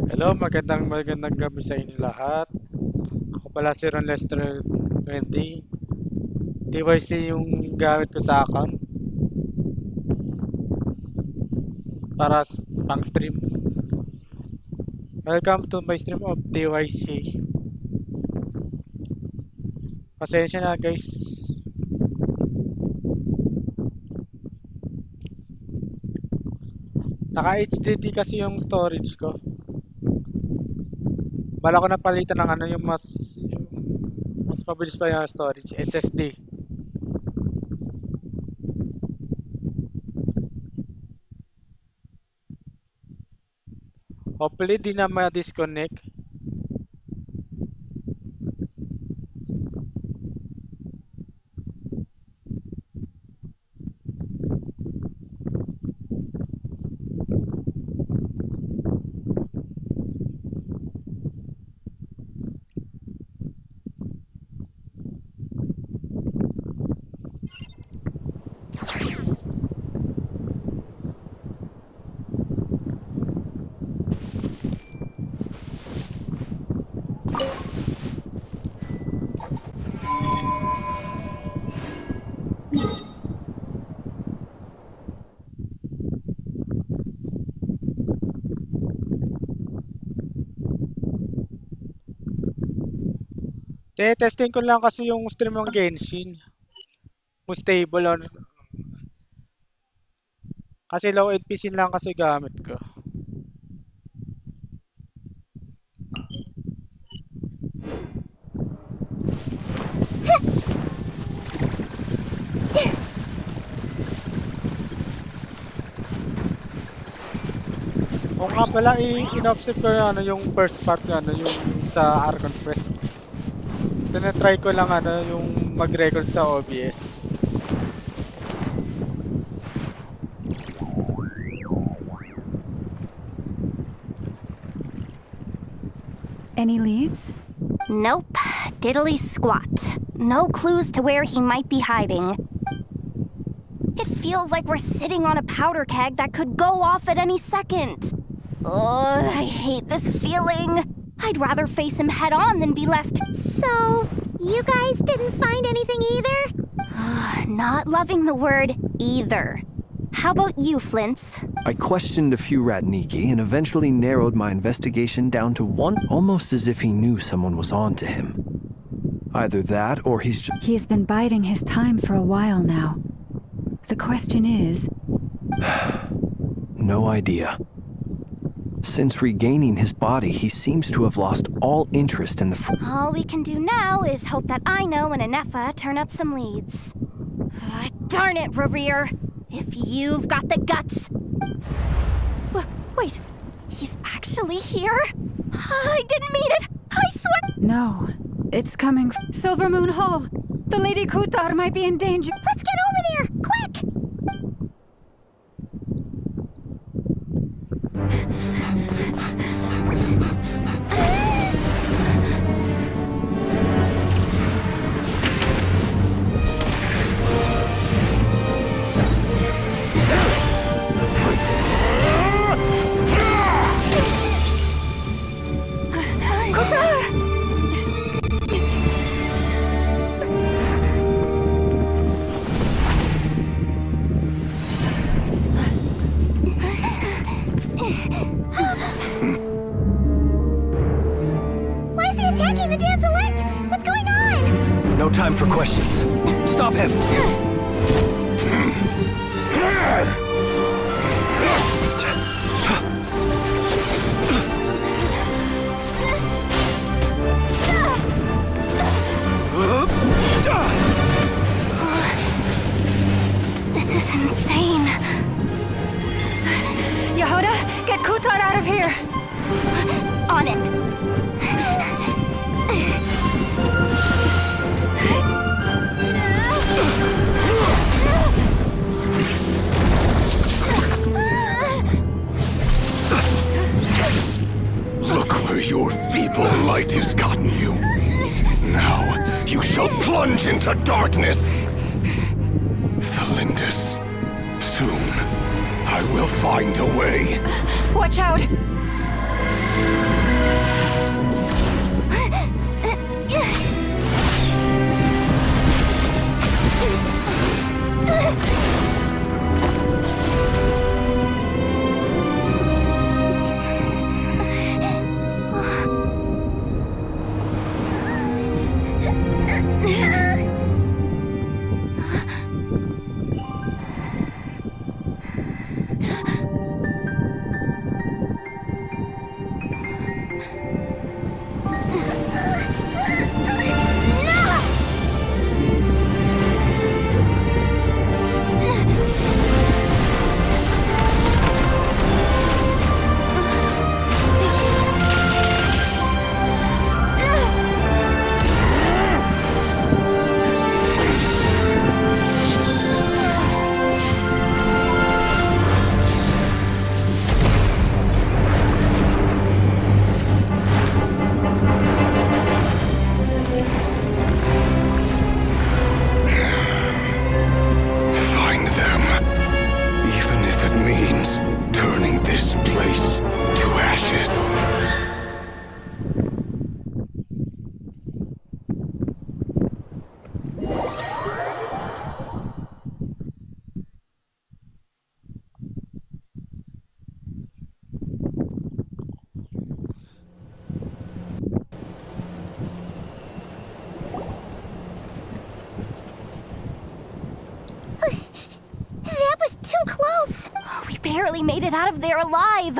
Hello, magandang gabi sa inyo lahat. Ako pala si Ron Lester 20. TYC yung gamit ko sa account para pang stream. Welcome to my stream of TYC. Pasensya na guys. Naka HDD kasi yung storage ko. Bala ko na palitan ng yung mas mabilis pa yung storage, SSD. Hopefully di na ma-disconnect. Testing ko lang kasi yung stream ng Genshin. Kung stable or kasi low end PC lang kasi gamit ko. Kung nga pala in-offset ko yung first part yung sa Archon Quest. Tinatry ko lang yung mag-record sa OBS. Any leads? Nope. Diddly squat. No clues to where he might be hiding. It feels like we're sitting on a powder keg that could go off at any second. Oh, I hate this feeling. I'd rather face him head on than be left. So, you guys didn't find anything either? Not loving the word either. How about you, Flints? I questioned a few Ratniki and eventually narrowed my investigation down to one, almost as if he knew someone was on to him. Either that or he's just... He's been biding his time for a while now. The question is... No idea. Since regaining his body, he seems to have lost all interest in the... All we can do now is hope that Ino and Anefa turn up some leads. Darn it, Rarir! If you've got the guts... Wait, he's actually here? I didn't mean it! I swear... No, it's coming... Silver Moon Hall! The Lady Kutar might be in danger. Let's get over there! Quick! No time for questions. Stop him! This is insane. Yehuda, get Kutar out of here! On it. Look where your feeble light has gotten you. Now you shall plunge into darkness. Thalindus, soon I will find a way. Watch out! Find them. Even if it means turning this place to ashes. That was too close! We barely made it out of there alive.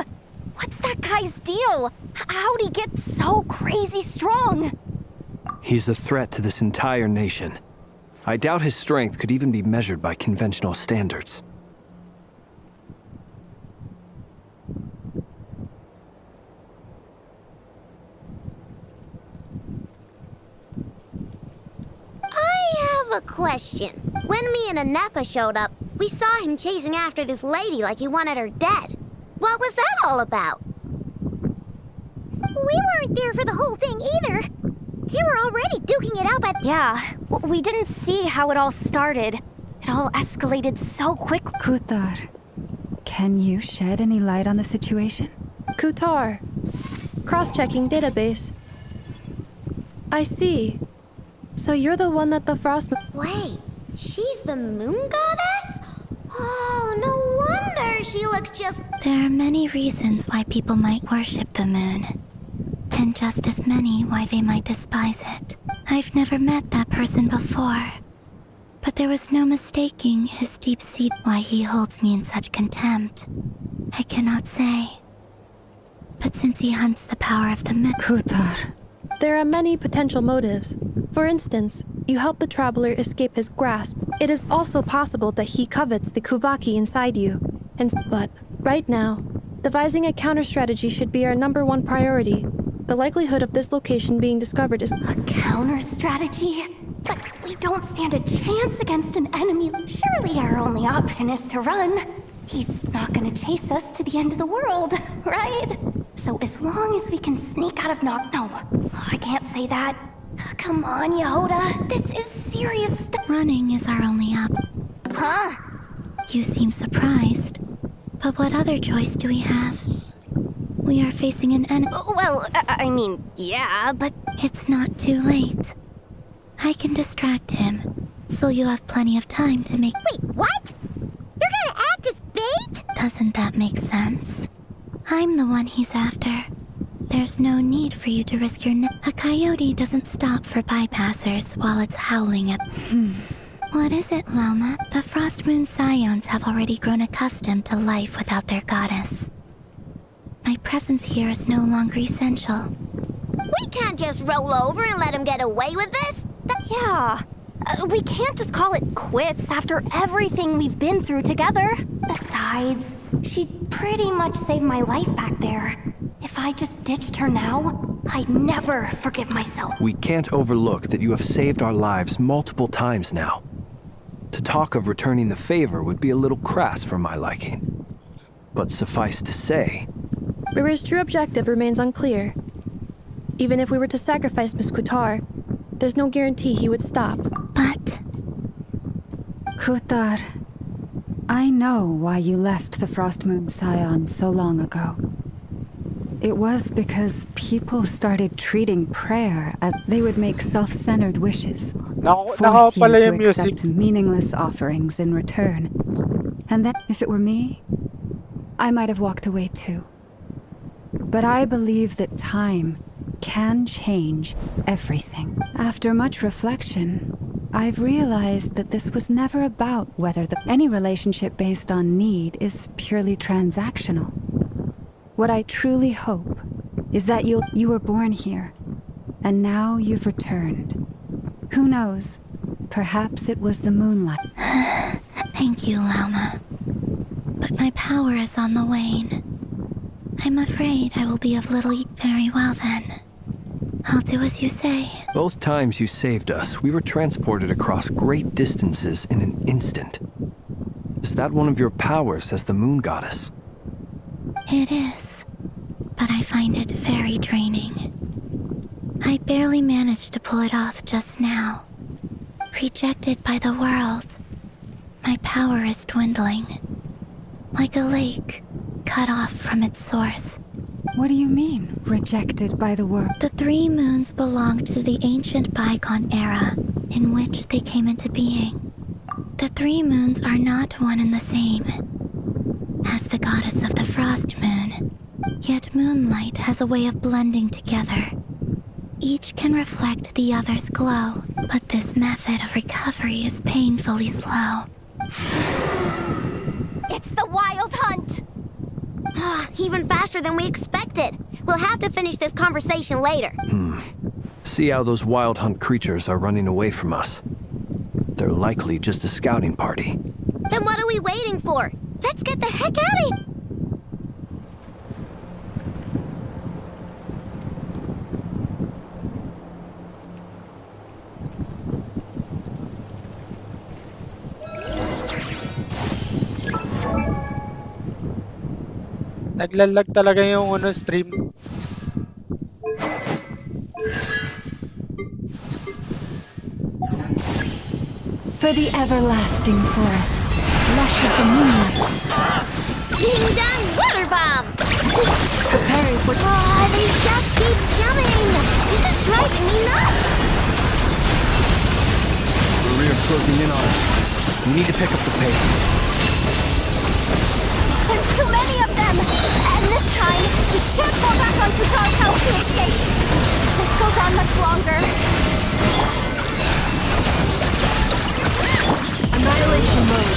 What's that guy's deal? How'd he get so crazy strong? He's a threat to this entire nation. I doubt his strength could even be measured by conventional standards. I have a question. When me and Anefa showed up, we saw him chasing after this lady like he wanted her dead. What was that all about? We weren't there for the whole thing either. They were already duking it out by... Yeah, we didn't see how it all started. It all escalated so quickly. Kutar, can you shed any light on the situation? Kutar. Cross-checking database. I see. So you're the one that the frost... Wait, she's the moon goddess? Oh, no wonder she looks just... There are many reasons why people might worship the moon, and just as many why they might despise it. I've never met that person before, but there was no mistaking his deep seat why he holds me in such contempt. I cannot say. But since he hunts the power of the moon... Kutar. There are many potential motives. For instance, you help the traveler escape his grasp. It is also possible that he covets the Kuvaki inside you. But right now, devising a counter strategy should be our #1 priority. The likelihood of this location being discovered is... A counter strategy? But we don't stand a chance against an enemy. Surely our only option is to run. He's not gonna chase us to the end of the world, right? So as long as we can sneak out of No, I can't say that. Come on, Yehuda. This is serious stuff. Running is our only op. Huh? You seem surprised. But what other choice do we have? We are facing an enemy. Well, I mean, yeah, but... It's not too late. I can distract him, so you have plenty of time to make... Wait, what? You're gonna act as bait? Doesn't that make sense? I'm the one he's after. There's no need for you to risk your neck. A coyote doesn't stop for bypassers while it's howling at... What is it, Loma? The Frost Moon Scions have already grown accustomed to life without their goddess. My presence here is no longer essential. We can't just roll over and let him get away with this. Yeah. We can't just call it quits after everything we've been through together. Besides, she'd pretty much saved my life back there. If I just ditched her now, I'd never forgive myself. We can't overlook that you have saved our lives multiple times now. To talk of returning the favor would be a little crass for my liking. But suffice to say, Rira's true objective remains unclear. Even if we were to sacrifice Miss Kutar, there's no guarantee he would stop. But Kutar, I know why you left the Frost Moon Scion so long ago. It was because people started treating prayer as they would make self-centered wishes, Nako force you pala to yung music. accept meaningless offerings in return. And then, if it were me, I might have walked away too. But I believe that time can change everything. After much reflection, I've realized that this was never about whether any relationship based on need is purely transactional. What I truly hope is that you were born here, and now you've returned. Who knows? Perhaps it was the moonlight. thank you, Lauma. But my power is on the wane. I'm afraid I will be of little very well then. I'll do as you say. both times you saved us, we were transported across great distances in an instant. Is that one of your powers as the moon goddess? It is, but I find it very draining. I barely managed to pull it off just now. Rejected by the world, my power is dwindling. Like a lake, cut off from its source. What do you mean, rejected by the world? The three moons belonged to the ancient bygone era in which they came into being. The three moons are not one and the same. As the goddess of the frost moon, yet moonlight has a way of blending together. Each can reflect the other's glow, but this method of recovery is painfully slow. It's the Wild Hunt! Even faster than we expected. We'll have to finish this conversation later. See how those wild hunt creatures are running away from us. They're likely just a scouting party. Then what are we waiting for? Let's get the heck out of here! Naglalag talaga yung stream. For the everlasting forest, lush as the moonlight. Ding dong, water bomb! Preparing for They just keep coming! This is driving me nuts! We're closing in on us. We need to pick up the pace. There's too many of them! And this time, we can't fall back on Kutar's house to escape! This goes on much longer. annihilation mode.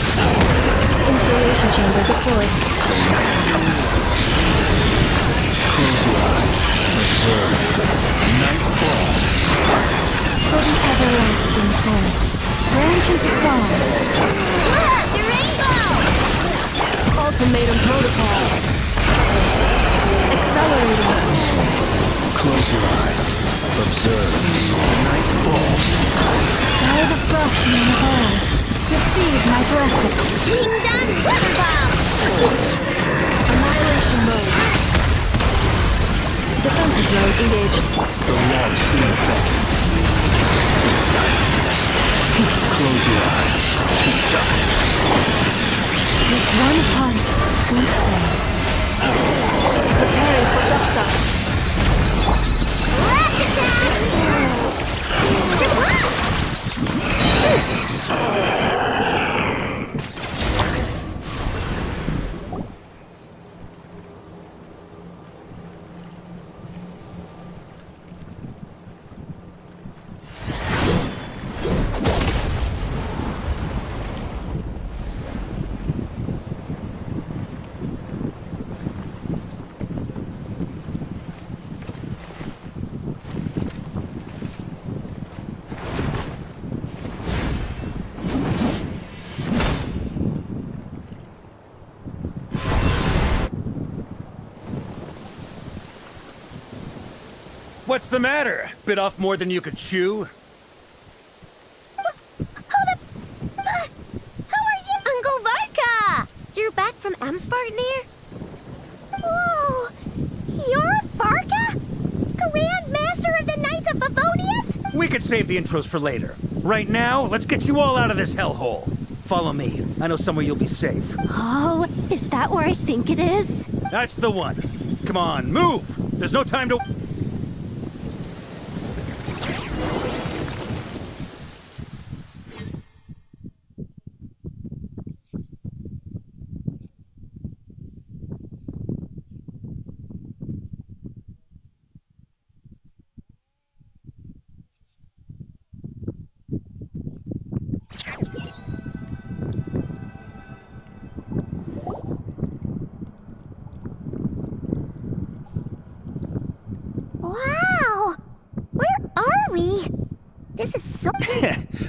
Insulation chamber deployed. Close your eyes. Observe. Night falls. For the everlasting forest, branch into song. Look, the rainbow! Ultimatum protocol. Accelerating. Close your eyes. Observe. Night falls. By the frost moon of old, receive my blessing. Ding dong, water bomb! Annihilation mode. Defensive mode engaged. The long sleep beckons. Inside. Close your eyes. To dust. Just one heart, one flame. Preparing for dust up. Flash attack! What's the matter? Bit off more than you could chew? Who are you? Uncle Varka! You're back from Amspartnir? Whoa! You're Varka? Grand Master of the Knights of Favonius? We could save the intros for later. Right now, let's get you all out of this hellhole. Follow me. I know somewhere you'll be safe. Oh, is that where I think it is? That's the one. Come on, move! There's no time to... Wow! Where are we? This is so...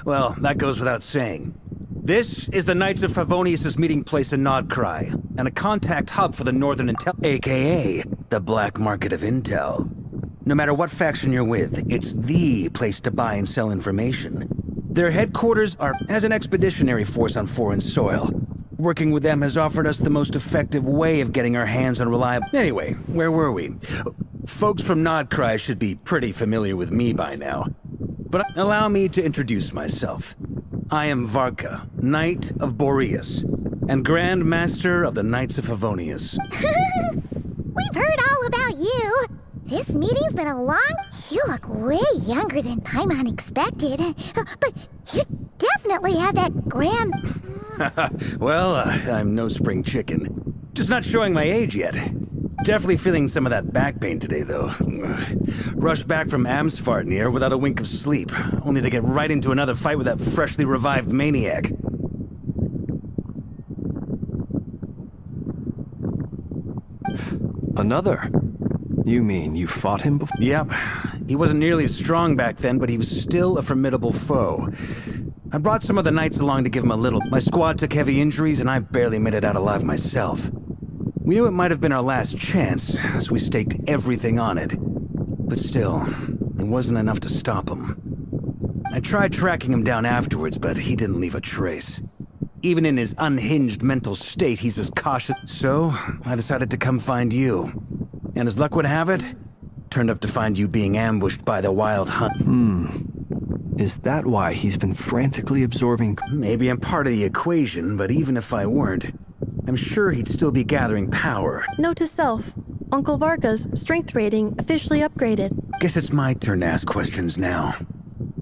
Well, that goes without saying. This is the Knights of Favonius' meeting place in Nodcry, and a contact hub for the Northern Intel, aka the black market of intel. No matter what faction you're with, it's the place to buy and sell information. Their headquarters are as an expeditionary force on foreign soil. Working with them has offered us the most effective way of getting our hands on reliable... Anyway, where were we? Folks from Nodcry should be pretty familiar with me by now. But allow me to introduce myself. I am Varka, Knight of Boreas, and Grand Master of the Knights of Favonius. We've heard all about you. This meeting's been a long... You look way younger than Paimon expected. But you definitely have that grand... Well, I'm no spring chicken. Just not showing my age yet. Definitely feeling some of that back pain today, though. Rushed back from Amsfartnir without a wink of sleep, only to get right into another fight with that freshly revived maniac. Another? You mean you fought him before? Yep. He wasn't nearly as strong back then, but he was still a formidable foe. I brought some of the knights along to give him a little. My squad took heavy injuries, and I barely made it out alive myself. We knew it might have been our last chance, so we staked everything on it. But still, it wasn't enough to stop him. I tried tracking him down afterwards, but he didn't leave a trace. Even in his unhinged mental state, he's as cautious. So, I decided to come find you. And as luck would have it, turned up to find you being ambushed by the Wild Hunt. Is that why he's been frantically absorbing... Maybe I'm part of the equation, but even if I weren't, I'm sure he'd still be gathering power. Note to self, Uncle Varka's strength rating officially upgraded. Guess it's my turn to ask questions now.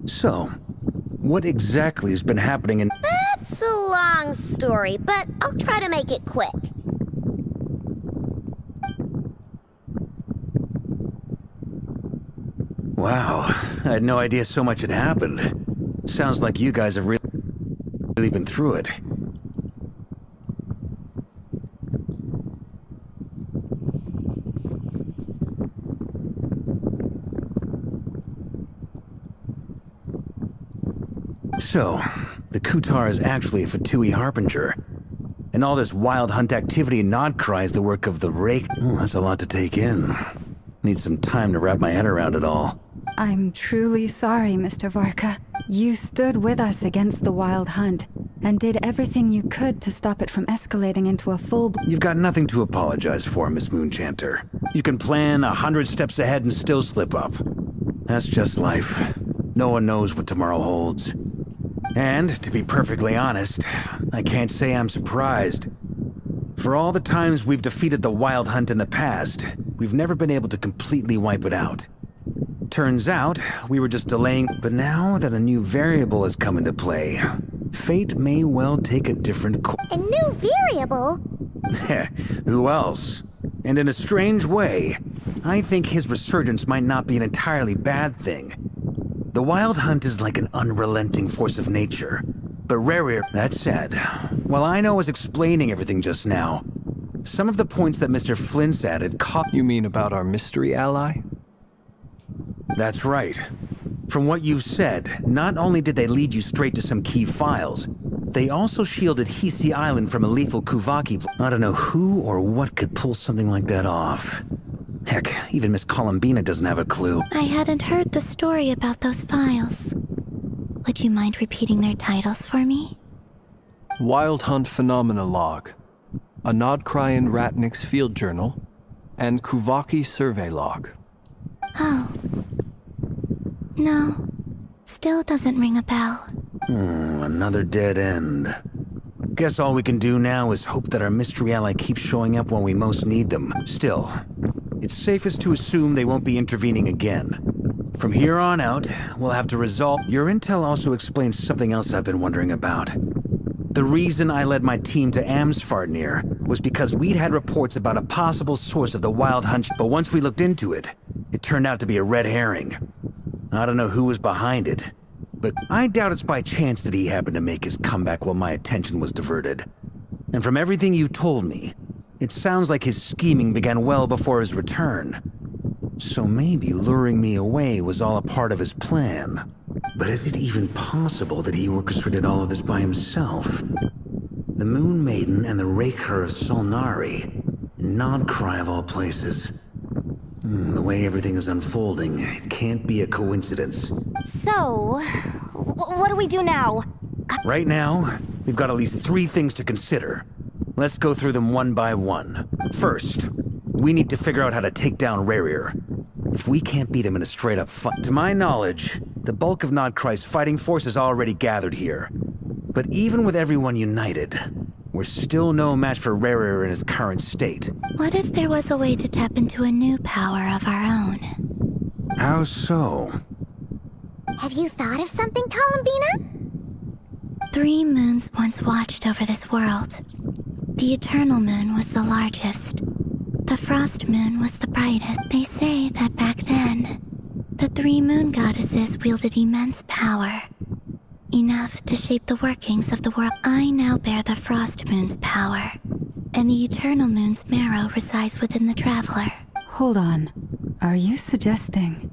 So, what exactly has been happening in... That's a long story, but I'll try to make it quick. Wow, I had no idea so much had happened. Sounds like you guys have really been through it. So, the Kutar is actually a Fatui Harbinger. And all this wild hunt activity in Nodcry is the work of the Rake. Oh, that's a lot to take in. Need some time to wrap my head around it all. I'm truly sorry, Mr. Varka. You stood with us against the Wild Hunt, and did everything you could to stop it from escalating into a full... You've got nothing to apologize for, Miss Moonchanter. You can plan 100 steps ahead and still slip up. That's just life. No one knows what tomorrow holds. And, to be perfectly honest, I can't say I'm surprised. For all the times we've defeated the Wild Hunt in the past, we've never been able to completely wipe it out. Turns out, we were just delaying, but now that a new variable has come into play, fate may well take a different course. A new variable? Who else? And in a strange way, I think his resurgence might not be an entirely bad thing. The Wild Hunt is like an unrelenting force of nature, but rarer. That said, while I know I was explaining everything just now, some of the points that Mr. Flint's added caught... You mean about our mystery ally? That's right. From what you've said, not only did they lead you straight to some key files, they also shielded Hisi Island from a lethal Kuvaki. I don't know who or what could pull something like that off. Heck, even Miss Columbina doesn't have a clue. I hadn't heard the story about those files. Would you mind repeating their titles for me? Wild Hunt Phenomena Log, a Nodcrian Ratnik's Field Journal, and Kuvaki Survey Log. Oh. No. Still doesn't ring a bell. Another dead end. Guess all we can do now is hope that our mystery ally keeps showing up when we most need them. Still, it's safest to assume they won't be intervening again. From here on out, we'll have to resolve... Your intel also explains something else I've been wondering about. The reason I led my team to Amsfarnir was because we'd had reports about a possible source of the Wild Hunt, but once we looked into it, it turned out to be a red herring. I don't know who was behind it, but I doubt it's by chance that he happened to make his comeback while my attention was diverted. And from everything you told me, it sounds like his scheming began well before his return. So maybe luring me away was all a part of his plan. But is it even possible that he orchestrated all of this by himself? The Moon Maiden and the Raker of Solnari, Nodcry of all places. The way everything is unfolding, it can't be a coincidence. So, what do we do now? Right now, we've got at least 3 things to consider. Let's go through them one by one. First, we need to figure out how to take down Rarir. If we can't beat him in a straight-up fight... To my knowledge, the bulk of Nodcry's fighting force is already gathered here. But even with everyone united, we're still no match for Rarir in his current state. What if there was a way to tap into a new power of our own? How so? Have you thought of something, Columbina? 3 moons once watched over this world. The Eternal Moon was the largest. The Frost Moon was the brightest. They say that back then, the 3 moon goddesses wielded immense power. Enough to shape the workings of the world. I now bear the Frost Moon's power, and the Eternal Moon's marrow resides within the Traveler. Hold on. Are you suggesting?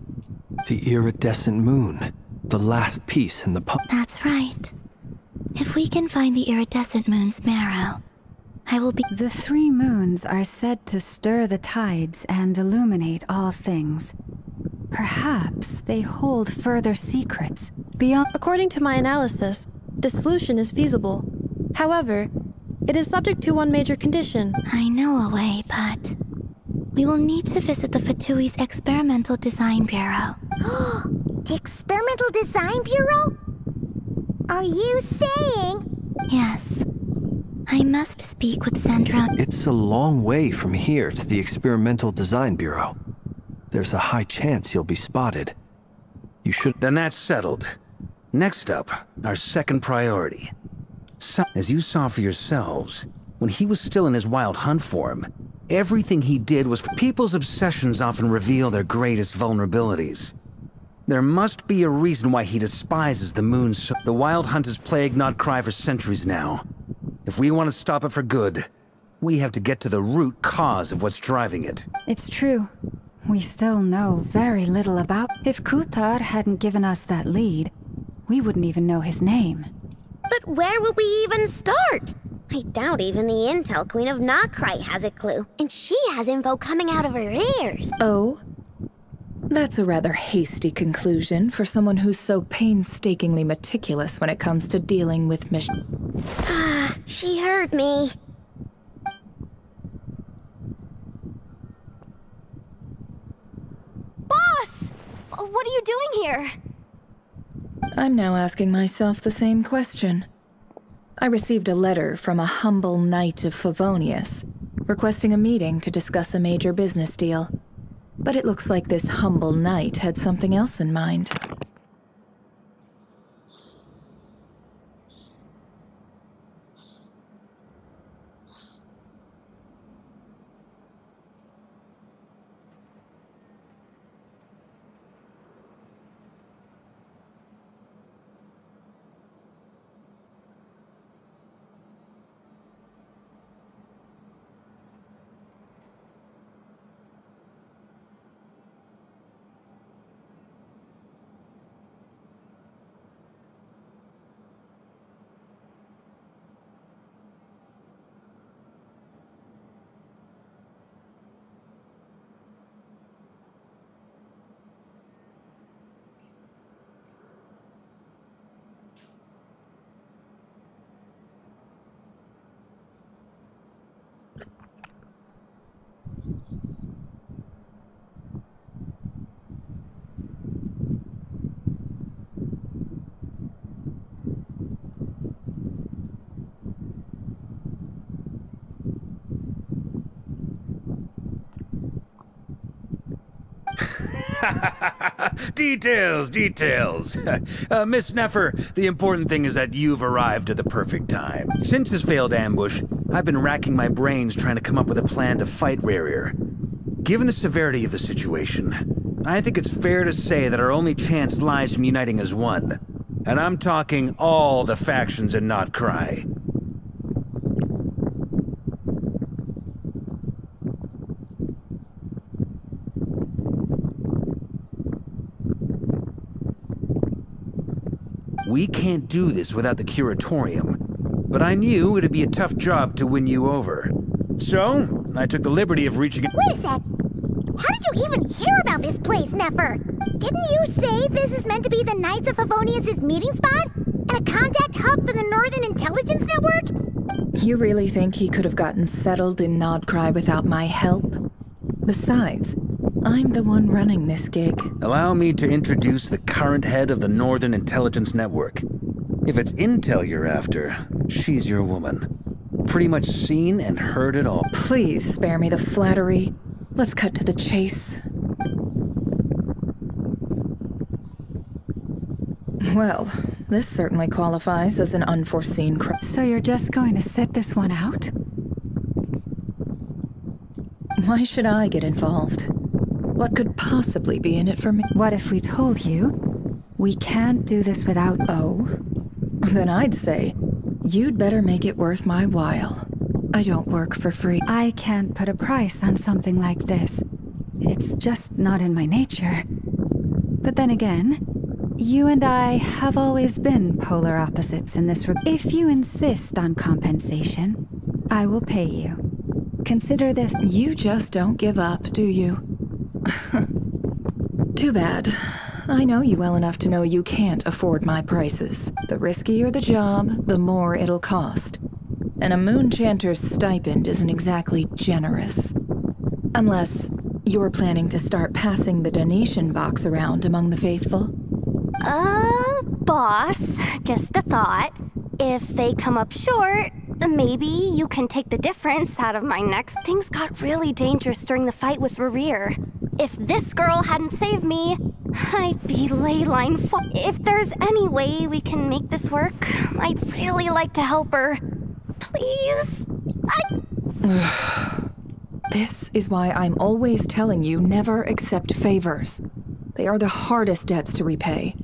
The iridescent moon, the last piece in the puzzle. That's right. If we can find the iridescent moon's marrow, I will be... The 3 moons are said to stir the tides and illuminate all things. Perhaps they hold further secrets beyond... According to my analysis, the solution is feasible. However, it is subject to one major condition. I know a way, but... we will need to visit the Fatui's Experimental Design Bureau. The Experimental Design Bureau? Are you saying... Yes. I must speak with Sandra. It's a long way from here to the Experimental Design Bureau. There's a high chance you'll be spotted. You should... Then that's settled. Next up, our second priority. As you saw for yourselves, when he was still in his Wild Hunt form, everything he did was... People's obsessions often reveal their greatest vulnerabilities. There must be a reason why he despises the moon so... The Wild Hunt has plagued Nodcry for centuries now. If we want to stop it for good, we have to get to the root cause of what's driving it. It's true. We still know very little about... If Kuthar hadn't given us that lead, we wouldn't even know his name. But where would we even start? I doubt even the Intel Queen of Nodcry has a clue. And she has info coming out of her ears. Oh? That's a rather hasty conclusion for someone who's so painstakingly meticulous when it comes to dealing with mission. She heard me. Boss! What are you doing here? I'm now asking myself the same question. I received a letter from a humble knight of Favonius, requesting a meeting to discuss a major business deal. But it looks like this humble knight had something else in mind. Details, details. Miss Neffer, the important thing is that you've arrived at the perfect time. Since his failed ambush, I've been racking my brains trying to come up with a plan to fight Rarier. Given the severity of the situation, I think it's fair to say that our only chance lies in uniting as one. And I'm talking all the factions in Notcry. We can't do this without the Curatorium, but I knew it'd be a tough job to win you over. So, I took the liberty of reaching out. Wait a sec. How did you even hear about this place, Neffer? Didn't you say this is meant to be the Knights of Favonius' meeting spot? And a contact hub for the Northern Intelligence Network? You really think he could have gotten settled in Nodcry without my help? Besides, I'm the one running this gig. Allow me to introduce the current head of the Northern Intelligence Network. If it's intel you're after, she's your woman. Pretty much seen and heard it all. Please spare me the flattery. Let's cut to the chase. Well, this certainly qualifies as an unforeseen crime. So you're just going to sit this one out? Why should I get involved? What could possibly be in it for me? What if we told you we can't do this without... Oh? Then I'd say, you'd better make it worth my while. I don't work for free. I can't put a price on something like this. It's just not in my nature. But then again, you and I have always been polar opposites in this regard. If you insist on compensation, I will pay you. Consider this... You just don't give up, do you? Too bad. I know you well enough to know you can't afford my prices. The riskier the job, the more it'll cost. And a Moonchanter's stipend isn't exactly generous. Unless you're planning to start passing the donation box around among the faithful. Boss, just a thought. If they come up short, maybe you can take the difference out of my next... Things got really dangerous during the fight with Rarier. If this girl hadn't saved me, I'd be leyline full. If there's any way we can make this work, I'd really like to help her. Please? This is why I'm always telling you never accept favors. They are the hardest debts to repay.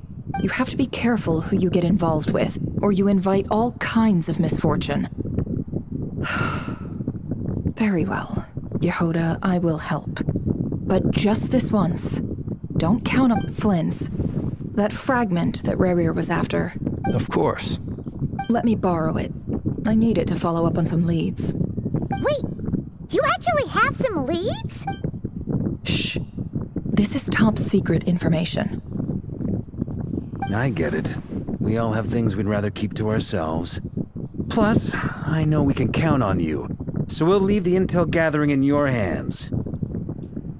You have to be careful who you get involved with, or you invite all kinds of misfortune. Very well, Yehoda, I will help. But just this once. Don't count up Flynn's. That fragment that Rarier was after. Of course. Let me borrow it. I need it to follow up on some leads. Wait, you actually have some leads? Shh. This is top secret information. I get it. We all have things we'd rather keep to ourselves. Plus, I know we can count on you, so we'll leave the intel gathering in your hands.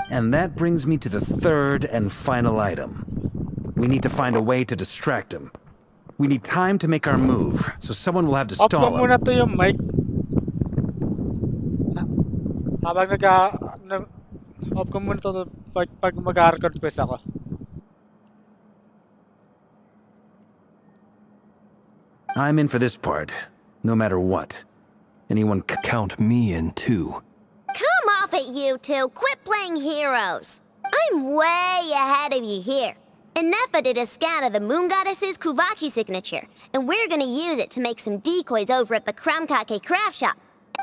And that brings me to the third and final item. We need to find a way to distract him. We need time to make our move, so someone will have to Off ko stall him. muna to yung mic. Habang off ko muna to pag mag-record quest ako. I'm in for this part, no matter what. Anyone Count me in too. Come off it, you two. Quit playing heroes. I'm way ahead of you here. Nefa did a scan of the Moon Goddess's Kuvaki signature, and we're gonna use it to make some decoys over at the Kramkake craft shop.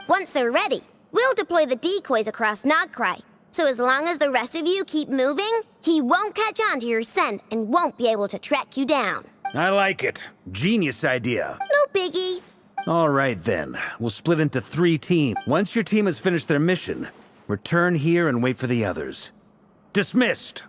Once they're ready, we'll deploy the decoys across Nogcry. So as long as the rest of you keep moving, he won't catch on to your scent and won't be able to track you down. I like it. Genius idea. No biggie. All right then. We'll split into 3 teams. Once your team has finished their mission, return here and wait for the others. Dismissed!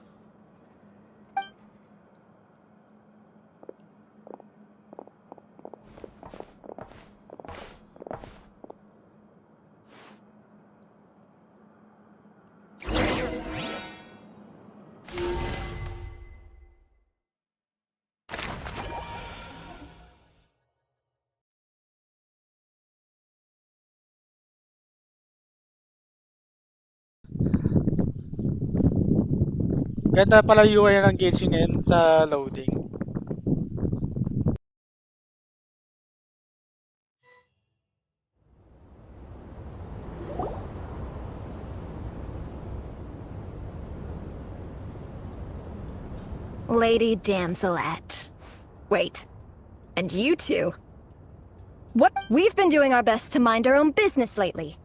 Ganda pala UI ng Genshin ngayon sa loading. Lady Damselette. Wait. And you two? What? We've been doing our best to mind our own business lately.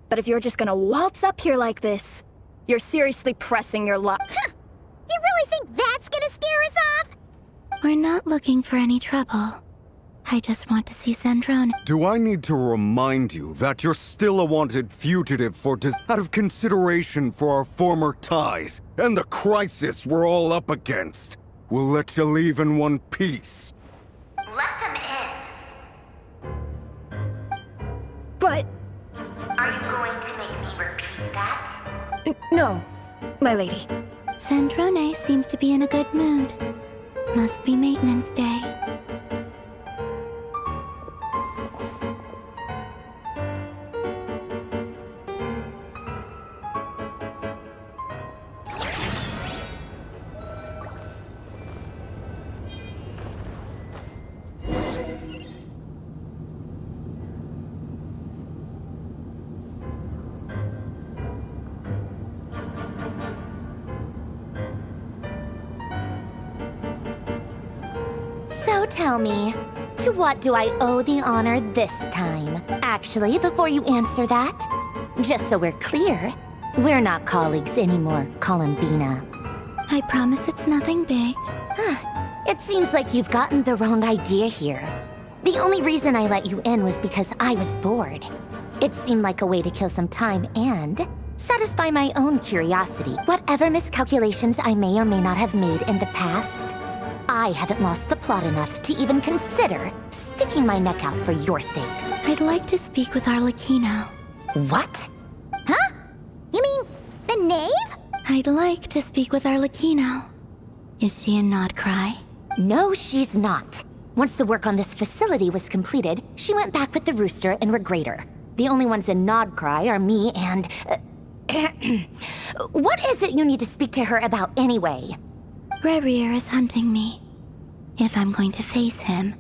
But if you're just gonna waltz up here like this, you're seriously pressing your luck. You really think that's gonna scare us off? We're not looking for any trouble. I just want to see Zandrone. Do I need to remind you that you're still a wanted fugitive for out of consideration for our former ties and the crisis we're all up against? We'll let you leave in one piece. Let them in. But... Are you going to make me repeat that? no, my lady. Zandrone seems to be in a good mood. Must be maintenance day. So tell me, to what do I owe the honor this time? Actually, before you answer that, just so we're clear, we're not colleagues anymore, Columbina. I promise it's nothing big. It seems like you've gotten the wrong idea here. The only reason I let you in was because I was bored. It seemed like a way to kill some time and satisfy my own curiosity. Whatever miscalculations I may or may not have made in the past, I haven't lost the plot enough to even consider sticking my neck out for your sakes. I'd like to speak with Arlecchino. What? Huh? You mean the knave? I'd like to speak with Arlecchino. Is she in Nodcry? No, she's not. Once the work on this facility was completed, she went back with the Rooster and Regrator. The only ones in Nodcry are me and... what is it you need to speak to her about anyway? Rerir is hunting me. If I'm going to face him,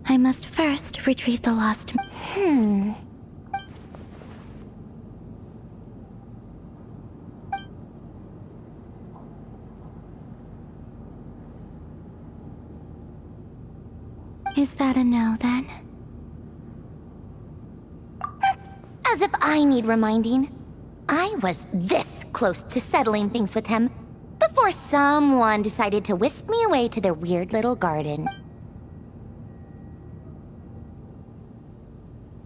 I must first retrieve the lost... Is that a no, then? As if I need reminding. I was this close to settling things with him before someone decided to whisk me away to their weird little garden.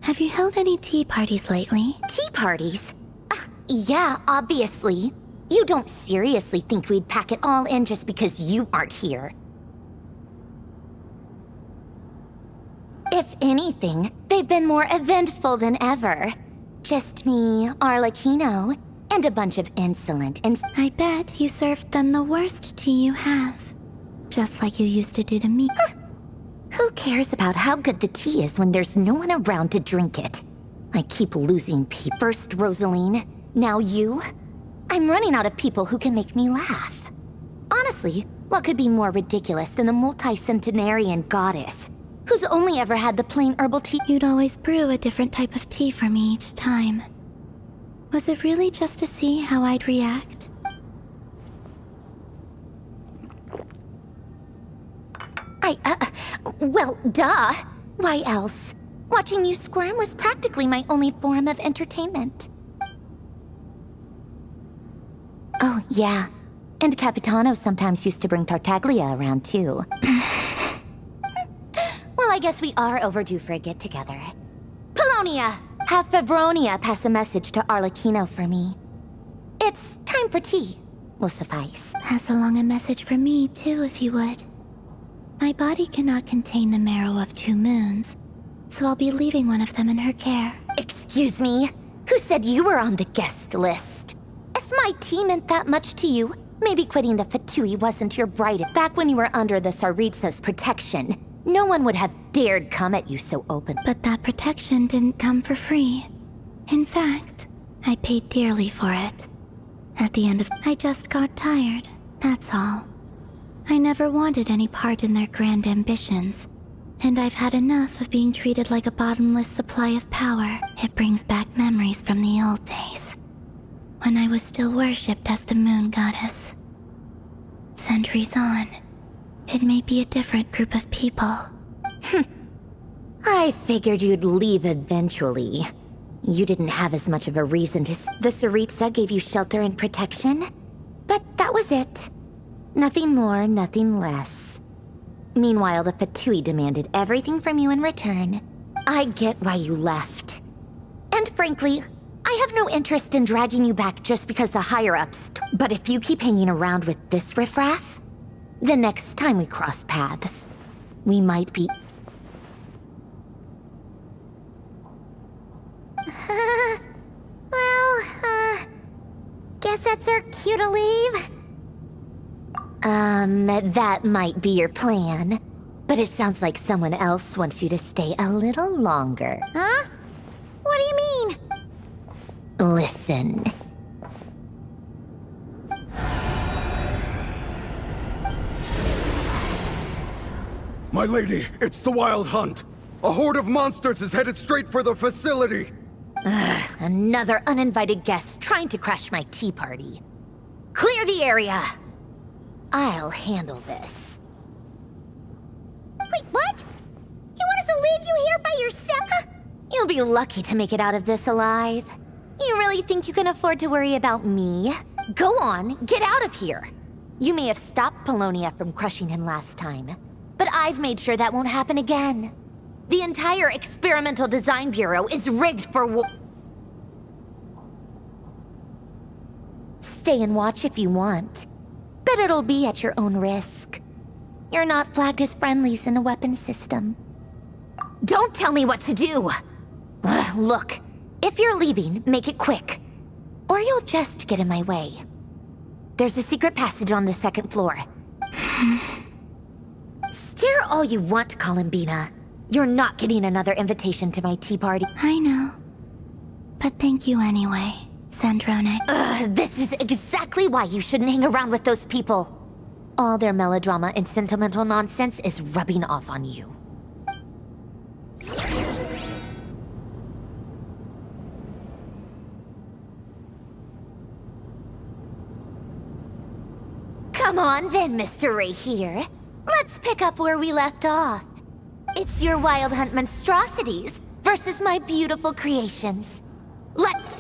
Have you held any tea parties lately? Tea parties? Yeah, obviously. You don't seriously think we'd pack it all in just because you aren't here. If anything, they've been more eventful than ever. Just me, Arlecchino, and a bunch of insolent and... I bet you served them the worst tea you have. Just like you used to do to me. Who cares about how good the tea is when there's no one around to drink it? I keep losing people. First Rosaline, now you. I'm running out of people who can make me laugh. Honestly, what could be more ridiculous than a multi-centenarian goddess who's only ever had the plain herbal tea? You'd always brew a different type of tea for me each time. Was it really just to see how I'd react? Well, duh. Why else? Watching you squirm was practically my only form of entertainment. Oh, yeah. And Capitano sometimes used to bring Tartaglia around, too. Well, I guess we are overdue for a get-together. Polonia! Have Favronia pass a message to Arlecchino for me. It's time for tea. Will suffice. Pass along a message for me, too, if you would. My body cannot contain the marrow of 2 moons, so I'll be leaving one of them in her care. Excuse me? Who said you were on the guest list? If my tea meant that much to you, maybe quitting the Fatui wasn't your bright. Back when you were under the Tsaritsa's protection, no one would have dared come at you so open. But that protection didn't come for free. In fact, I paid dearly for it. At the end of... I just got tired. That's all. I never wanted any part in their grand ambitions, and I've had enough of being treated like a bottomless supply of power. It brings back memories from the old days, when I was still worshipped as the moon goddess. Centuries on, it may be a different group of people. I figured you'd leave eventually. You didn't have as much of a reason to the Tsaritsa gave you shelter and protection, but that was it. Nothing more, nothing less. Meanwhile, the Fatui demanded everything from you in return. I get why you left. And frankly, I have no interest in dragging you back just because the higher-ups. But if you keep hanging around with this riffraff, the next time we cross paths, we might be... guess that's our cue to leave. That might be your plan. But it sounds like someone else wants you to stay a little longer. Huh? What do you mean? Listen. My lady, it's the Wild Hunt. A horde of monsters is headed straight for the facility. Another uninvited guest trying to crash my tea party. Clear the area! I'll handle this. Wait, what? You want us to leave you here by yourself? You'll be lucky to make it out of this alive. You really think you can afford to worry about me? Go on, get out of here. You may have stopped Polonia from crushing him last time, but I've made sure that won't happen again. The entire Experimental Design Bureau is rigged for war. Stay and watch if you want, but it'll be at your own risk. You're not flagged as friendlies in the weapons system. Don't tell me what to do! Look, if you're leaving, make it quick, or you'll just get in my way. There's a secret passage on the second floor. Stare all you want, Columbina. You're not getting another invitation to my tea party. I know. But thank you anyway, Sandrone. This is exactly why you shouldn't hang around with those people. All their melodrama and sentimental nonsense is rubbing off on you. Come on then, Mr. Ray here. Let's pick up where we left off. It's your Wild Hunt monstrosities versus my beautiful creations. Let's...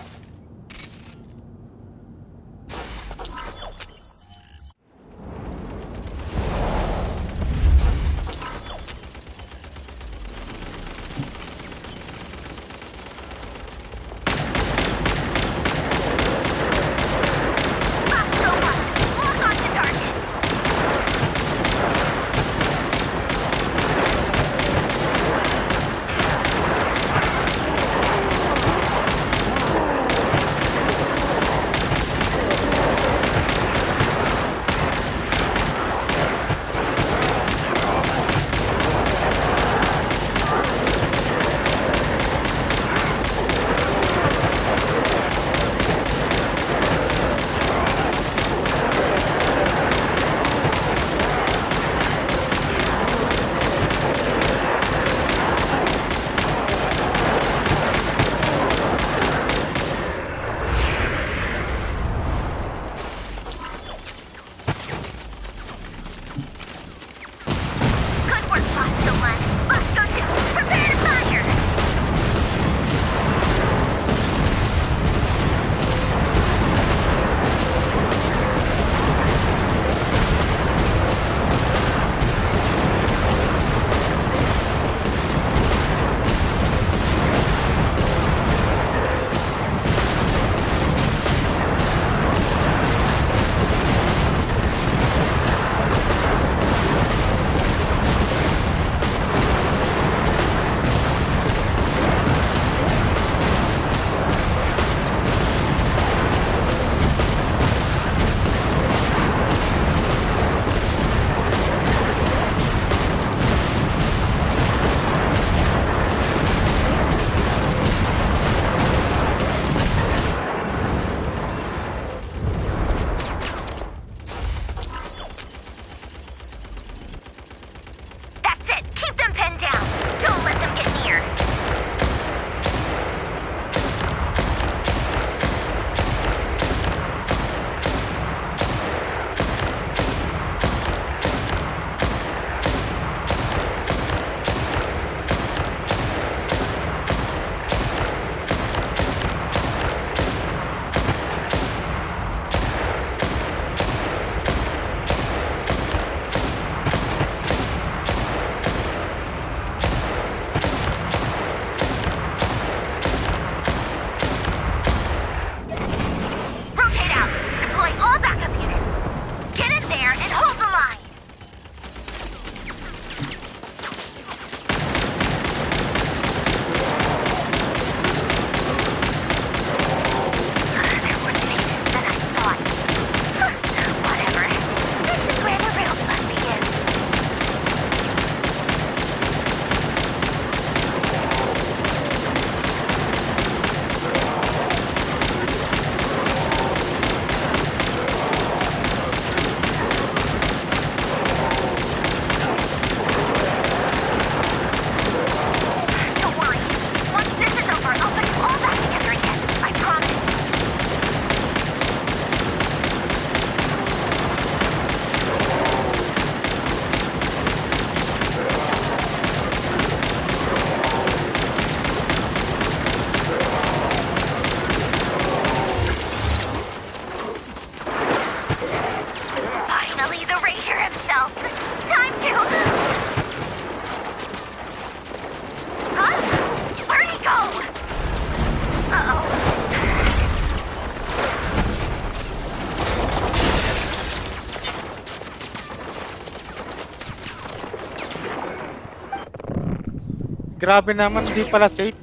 Grabe naman, hindi pala safe.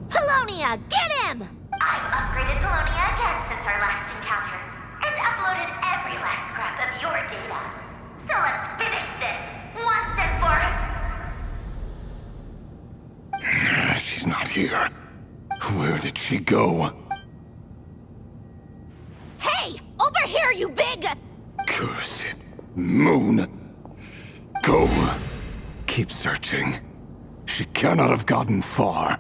Polonia, get him! I've upgraded Polonia again since our last encounter, and uploaded every last scrap of your data. So let's finish this, once and for all. She's not here. Where did she go? Hey! Over here, you big... Curse it. Moon. Go. Keep searching. She cannot have gotten far.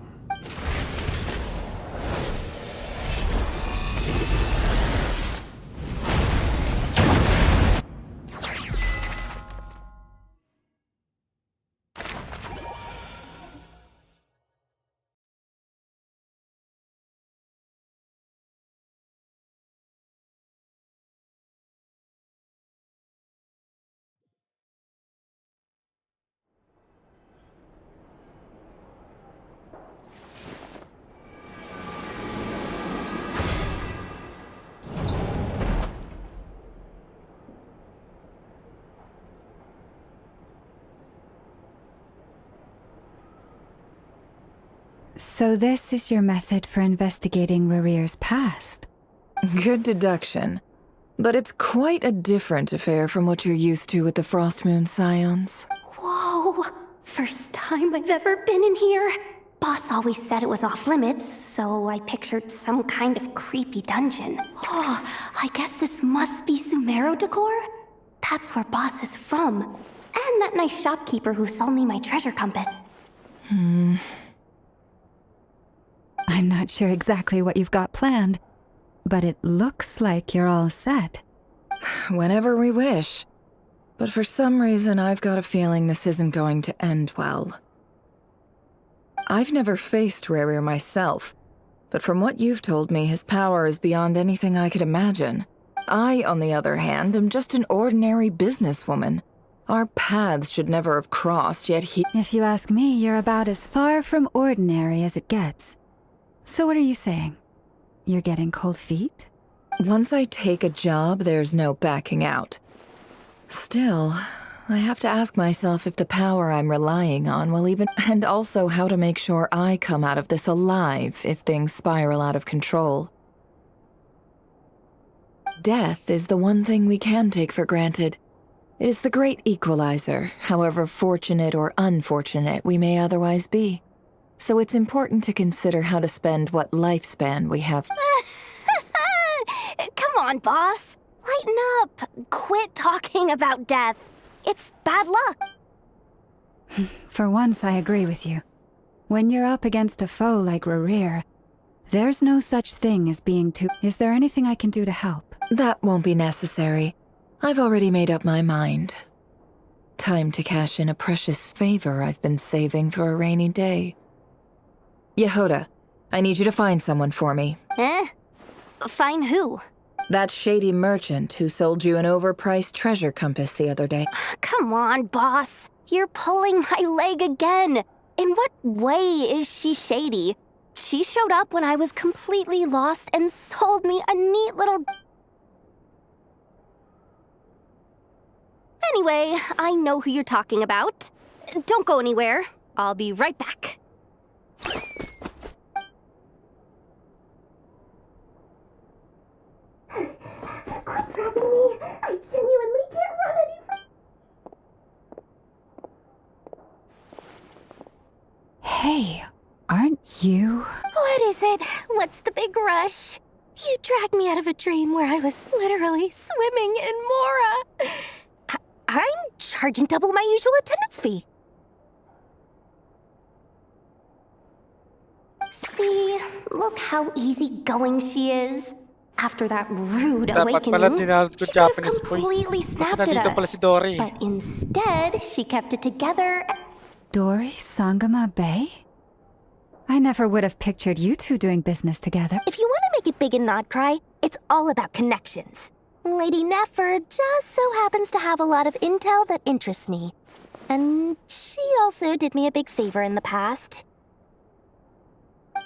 So this is your method for investigating Rarir's past? Good deduction. But it's quite a different affair from what you're used to with the Frost Moon Scions. Whoa! First time I've ever been in here. Boss always said it was off limits, so I pictured some kind of creepy dungeon. Oh, I guess this must be Sumero decor? That's where Boss is from. And that nice shopkeeper who sold me my treasure compass. I'm not sure exactly what you've got planned, but it looks like you're all set. Whenever we wish. But for some reason, I've got a feeling this isn't going to end well. I've never faced Rarir myself, but from what you've told me, his power is beyond anything I could imagine. I, on the other hand, am just an ordinary businesswoman. Our paths should never have crossed, yet he— If you ask me, you're about as far from ordinary as it gets. So what are you saying? You're getting cold feet? Once I take a job, there's no backing out. Still, I have to ask myself if the power I'm relying on will even— and also how to make sure I come out of this alive if things spiral out of control. Death is the one thing we can take for granted. It is the great equalizer, however fortunate or unfortunate we may otherwise be. So it's important to consider how to spend what lifespan we have. Come on, boss. Lighten up. Quit talking about death. It's bad luck. For once, I agree with you. When you're up against a foe like Rarir, there's no such thing as being too— Is there anything I can do to help? That won't be necessary. I've already made up my mind. Time to cash in a precious favor I've been saving for a rainy day. Yehoda, I need you to find someone for me. Eh? Find who? That shady merchant who sold you an overpriced treasure compass the other day. Come on, boss. You're pulling my leg again. In what way is she shady? She showed up when I was completely lost and sold me a neat little... Anyway, I know who you're talking about. Don't go anywhere. I'll be right back. What's happening to me? I genuinely can't run any Hey, aren't you? What is it? What's the big rush? You dragged me out of a dream where I was literally swimming in Mora. I'm charging double my usual attendance fee. See, look how easygoing she is. After that rude Dapat pala awakening, dinalot ko she could have Japanese voice. completely Kasi snapped at nandito pala us. si Dory. But instead, she kept it together. Dory Sangama Bay? I never would have pictured you two doing business together. If you want to make it big and not cry, It's all about connections. Lady Nefer just so happens to have a lot of intel that interests me. And she also did me a big favor in the past.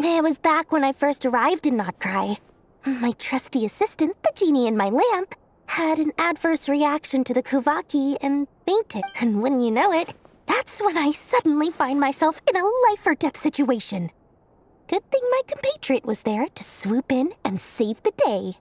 It was back when I first arrived in Notcry. My trusty assistant, the genie in my lamp, had an adverse reaction to the Kuvaki and fainted. And when you know it, that's when I suddenly find myself in a life-or-death situation. Good thing my compatriot was there to swoop in and save the day.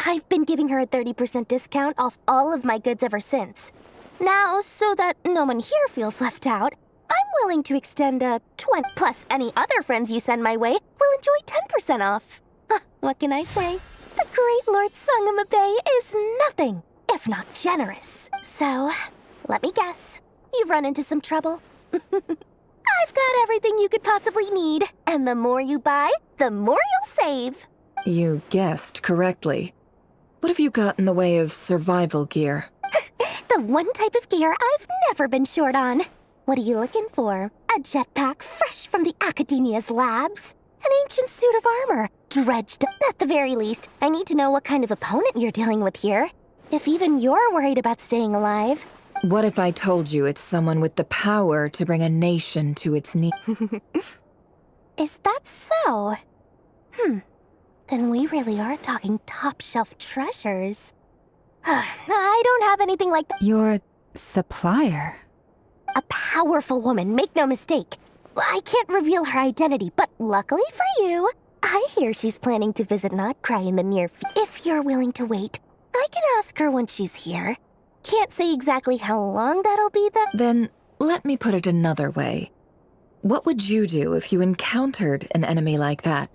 I've been giving her a 30% discount off all of my goods ever since. Now, so that no one here feels left out, I'm willing to extend a 20, plus any other friends you send my way will enjoy 10% off. Huh, what can I say? The great Lord Sangama Bay is nothing if not generous. So, let me guess. You've run into some trouble? I've got everything you could possibly need, and the more you buy, the more you'll save. You guessed correctly. What have you got in the way of survival gear? The one type of gear I've never been short on. What are you looking for? A jetpack fresh from the Academia's labs? An ancient suit of armor, dredged up at the very least. I need to know what kind of opponent you're dealing with here. If even you're worried about staying alive. What if I told you it's someone with the power to bring a nation to its knees? Is that so? Then we really are talking top-shelf treasures. I don't have anything like that. Your supplier? A powerful woman, make no mistake. I can't reveal her identity, but luckily for you, I hear she's planning to visit Notcry in the near future. If you're willing to wait, I can ask her when she's here. Can't say exactly how long that'll be, though. Then, let me put it another way. What would you do if you encountered an enemy like that?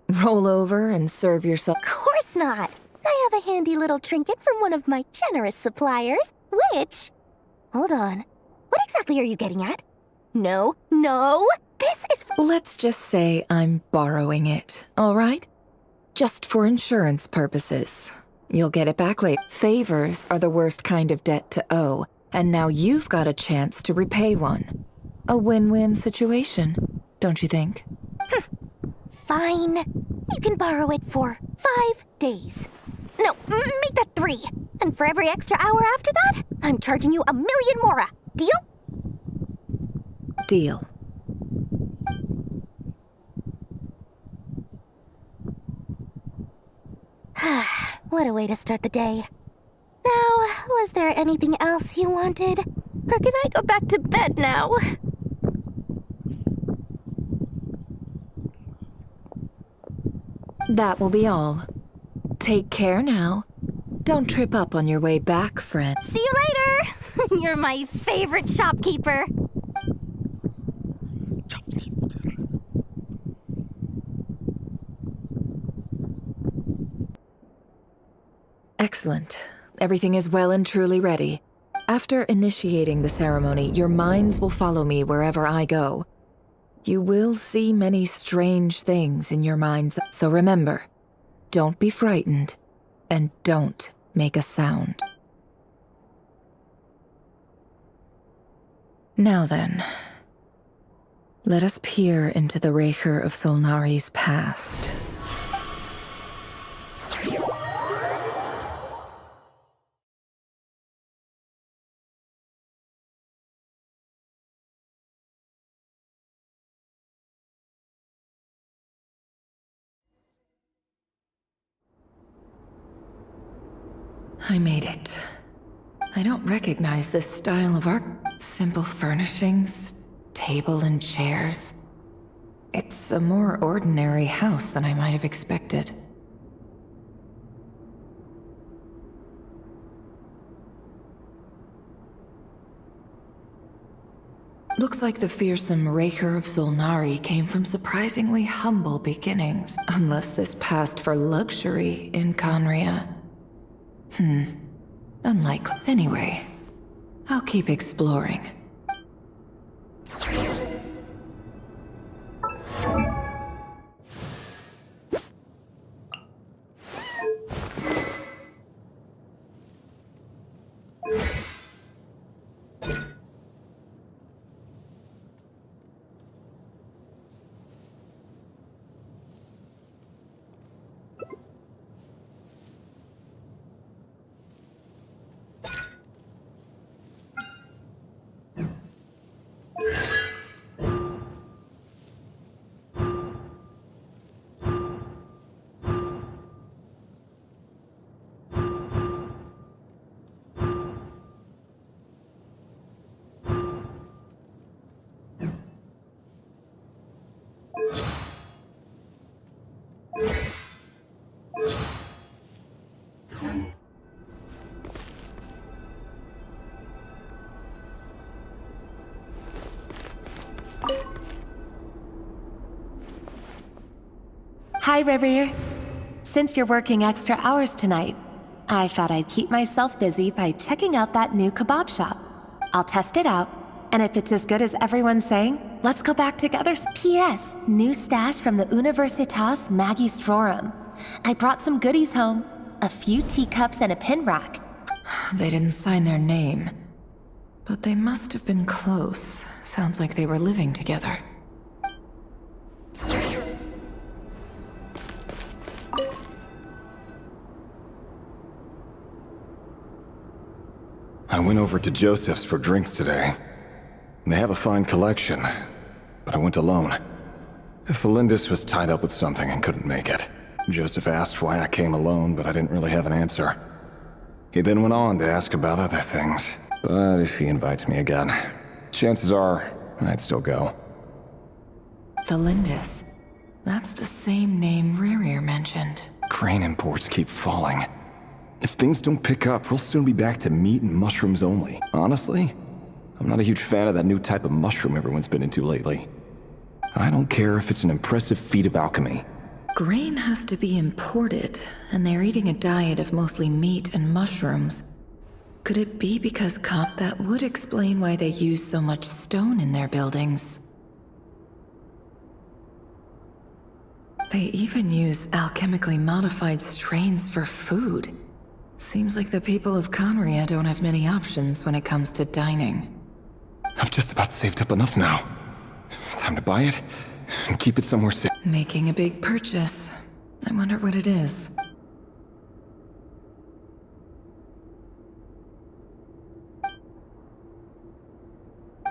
Roll over and serve yourself? Of course not! I have a handy little trinket from one of my generous suppliers, which... Hold on. What exactly are you getting at? No, this is... Let's just say I'm borrowing it, all right? Just for insurance purposes. You'll get it back later. Favors are the worst kind of debt to owe, and now you've got a chance to repay one. A win-win situation, don't you think? Fine. You can borrow it for 5 days. No, make that 3. And for every extra hour after that, I'm charging you 1 million mora. Deal? Deal. What a way to start the day. Now, was there anything else you wanted? Or can I go back to bed now? That will be all. Take care now. Don't trip up on your way back, friend. See you later! You're my favorite shopkeeper. Excellent. Everything is well and truly ready. After initiating the ceremony, your minds will follow me wherever I go. You will see many strange things in your minds, so remember, don't be frightened, and don't make a sound. Now then, let us peer into the Raker of Solnari's past. I made it. I don't recognize this style of art. Simple furnishings, table and chairs. It's a more ordinary house than I might have expected. Looks like the fearsome Raker of Solnari came from surprisingly humble beginnings. Unless this passed for luxury in Conria. Unlikely. Anyway, I'll keep exploring. Hi, Revere. Since you're working extra hours tonight, I thought I'd keep myself busy by checking out that new kebab shop. I'll test it out, and if it's as good as everyone's saying, let's go back together. P.S. New stash from the Universitas Magistrorum. I brought some goodies home. A few teacups and a pin rack. They didn't sign their name. But they must have been close. Sounds like they were living together. I went over to Joseph's for drinks today. They have a fine collection, but I went alone. Felindis was tied up with something and couldn't make it. Joseph asked why I came alone, but I didn't really have an answer. He then went on to ask about other things. But if he invites me again, chances are I'd still go. Felindis. That's the same name Rerir mentioned. Crane imports keep falling. If things don't pick up, we'll soon be back to meat and mushrooms only. Honestly, I'm not a huge fan of that new type of mushroom everyone's been into lately. I don't care if it's an impressive feat of alchemy. Grain has to be imported, and they're eating a diet of mostly meat and mushrooms. Could it be because that would explain why they use so much stone in their buildings? They even use alchemically modified strains for food. Seems like the people of Conria don't have many options when it comes to dining. I've just about saved up enough now. Time to buy it and keep it somewhere safe. Making a big purchase. I wonder what it is.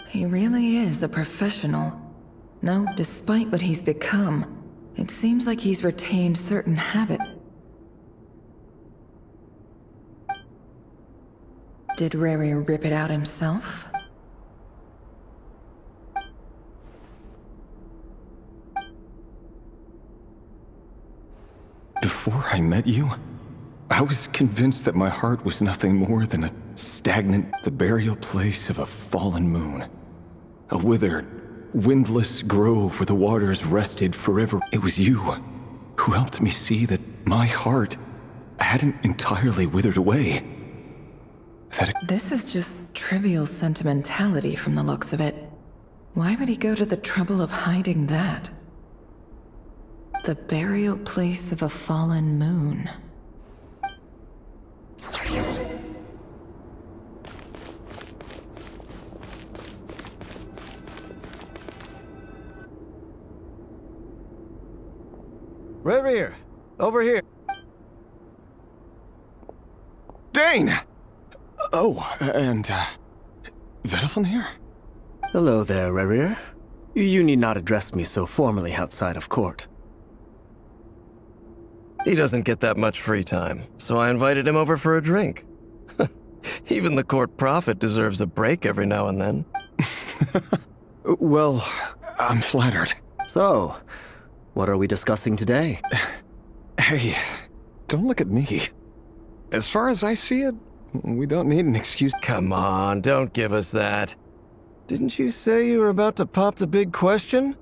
He really is a professional. No, despite what he's become, it seems like he's retained certain habits. Did Rerir rip it out himself? Before I met you, I was convinced that my heart was nothing more than a the burial place of a fallen moon. A withered, windless grove where the waters rested forever. It was you who helped me see that my heart hadn't entirely withered away. This is just trivial sentimentality from the looks of it. Why would he go to the trouble of hiding that? The burial place of a fallen moon. Rerir, over here. Dane! Oh, and, Vedafin here? Hello there, Rerir. You need not address me so formally outside of court. He doesn't get that much free time, so I invited him over for a drink. Even the court prophet deserves a break every now and then. Well, I'm flattered. So, what are we discussing today? Hey, don't look at me. As far as I see it, we don't need an excuse. Come on, don't give us that. Didn't you say you were about to pop the big question?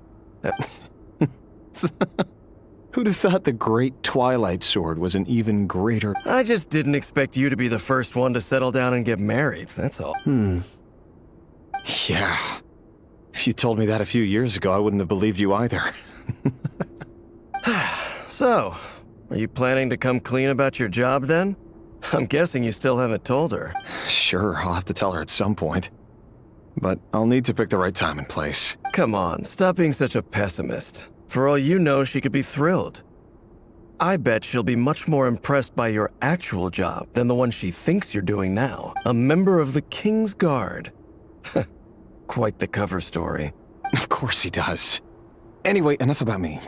Who'd have thought the great Twilight Sword was an even greater... I just didn't expect you to be the first one to settle down and get married, that's all. Yeah. If you told me that a few years ago, I wouldn't have believed you either. So, are you planning to come clean about your job then? I'm guessing you still haven't told her. Sure, I'll have to tell her at some point. But I'll need to pick the right time and place. Come on, stop being such a pessimist. For all you know, she could be thrilled. I bet she'll be much more impressed by your actual job than the one she thinks you're doing now. A member of the King's Guard. Quite the cover story. Of course he does. Anyway, enough about me.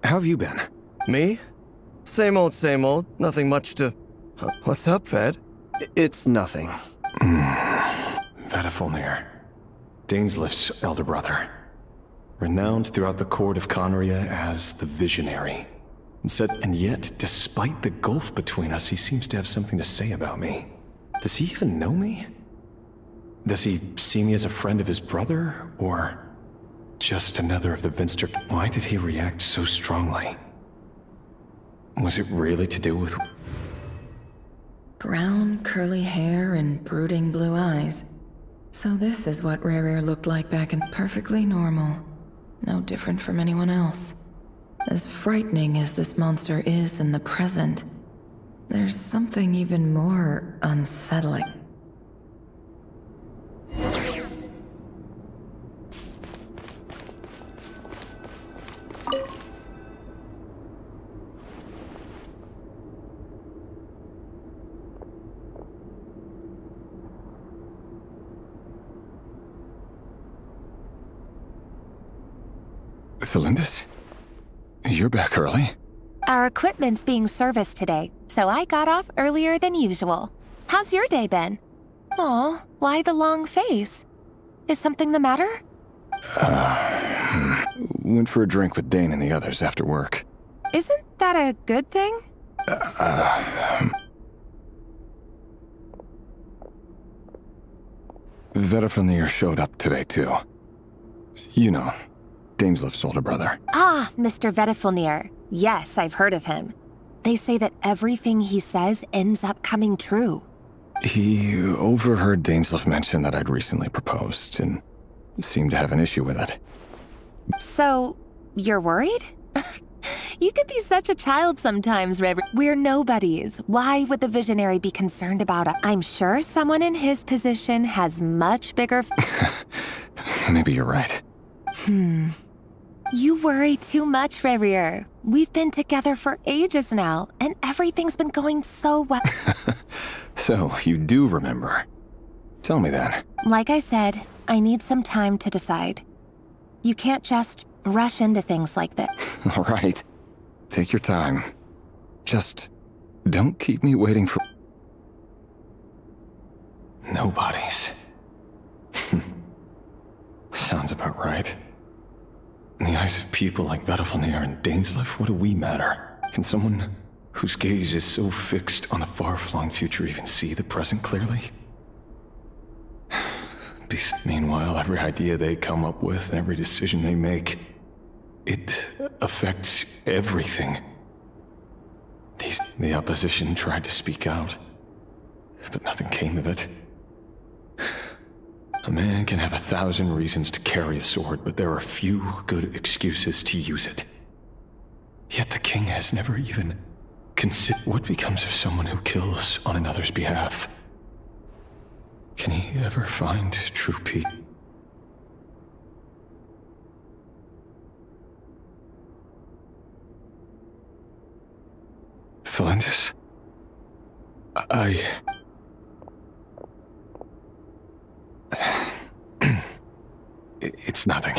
How have you been? Me? Same old, same old. Nothing much to... What's up, Ved? It's nothing. Vedafilnir, Dainslift's elder brother. Renowned throughout the court of Conria as the Visionary. And yet, despite the gulf between us, he seems to have something to say about me. Does he even know me? Does he see me as a friend of his brother, or just another of the Vinster? Why did he react so strongly? Was it really to do with... Brown, curly hair and brooding blue eyes. So this is what Rerir looked like back in perfectly normal. No different from anyone else. As frightening as this monster is in the present, there's something even more unsettling. Felindis? You're back early? Our equipment's being serviced today, so I got off earlier than usual. How's your day been? Aw, why the long face? Is something the matter? Went for a drink with Dane and the others after work. Isn't that a good thing? Vedifnir showed up today, too. You know, Daneslif's older brother. Ah, Mr. Vedifnir. Yes, I've heard of him. They say that everything he says ends up coming true. He overheard Daneslif mention that I'd recently proposed, and seemed to have an issue with it. So, you're worried? You could be such a child sometimes, Reverend. We're nobodies. Why would the visionary be concerned about us? I'm sure someone in his position has much bigger... Maybe you're right. You worry too much, Rerir. We've been together for ages now, and everything's been going so well. So, you do remember. Tell me then. Like I said, I need some time to decide. You can't just rush into things like this. All right. Take your time. Just don't keep me waiting for... Nobody's. Sounds about right. In the eyes of people like Vedifnir and Daneslif, what do we matter? Can someone whose gaze is so fixed on a far-flung future even see the present clearly? Meanwhile, every idea they come up with and every decision they make, it affects everything. The opposition tried to speak out, but nothing came of it. A man can have 1,000 reasons to carry a sword, but there are few good excuses to use it. Yet the king has never even considered what becomes of someone who kills on another's behalf. Can he ever find true peace? Felindis? It's nothing.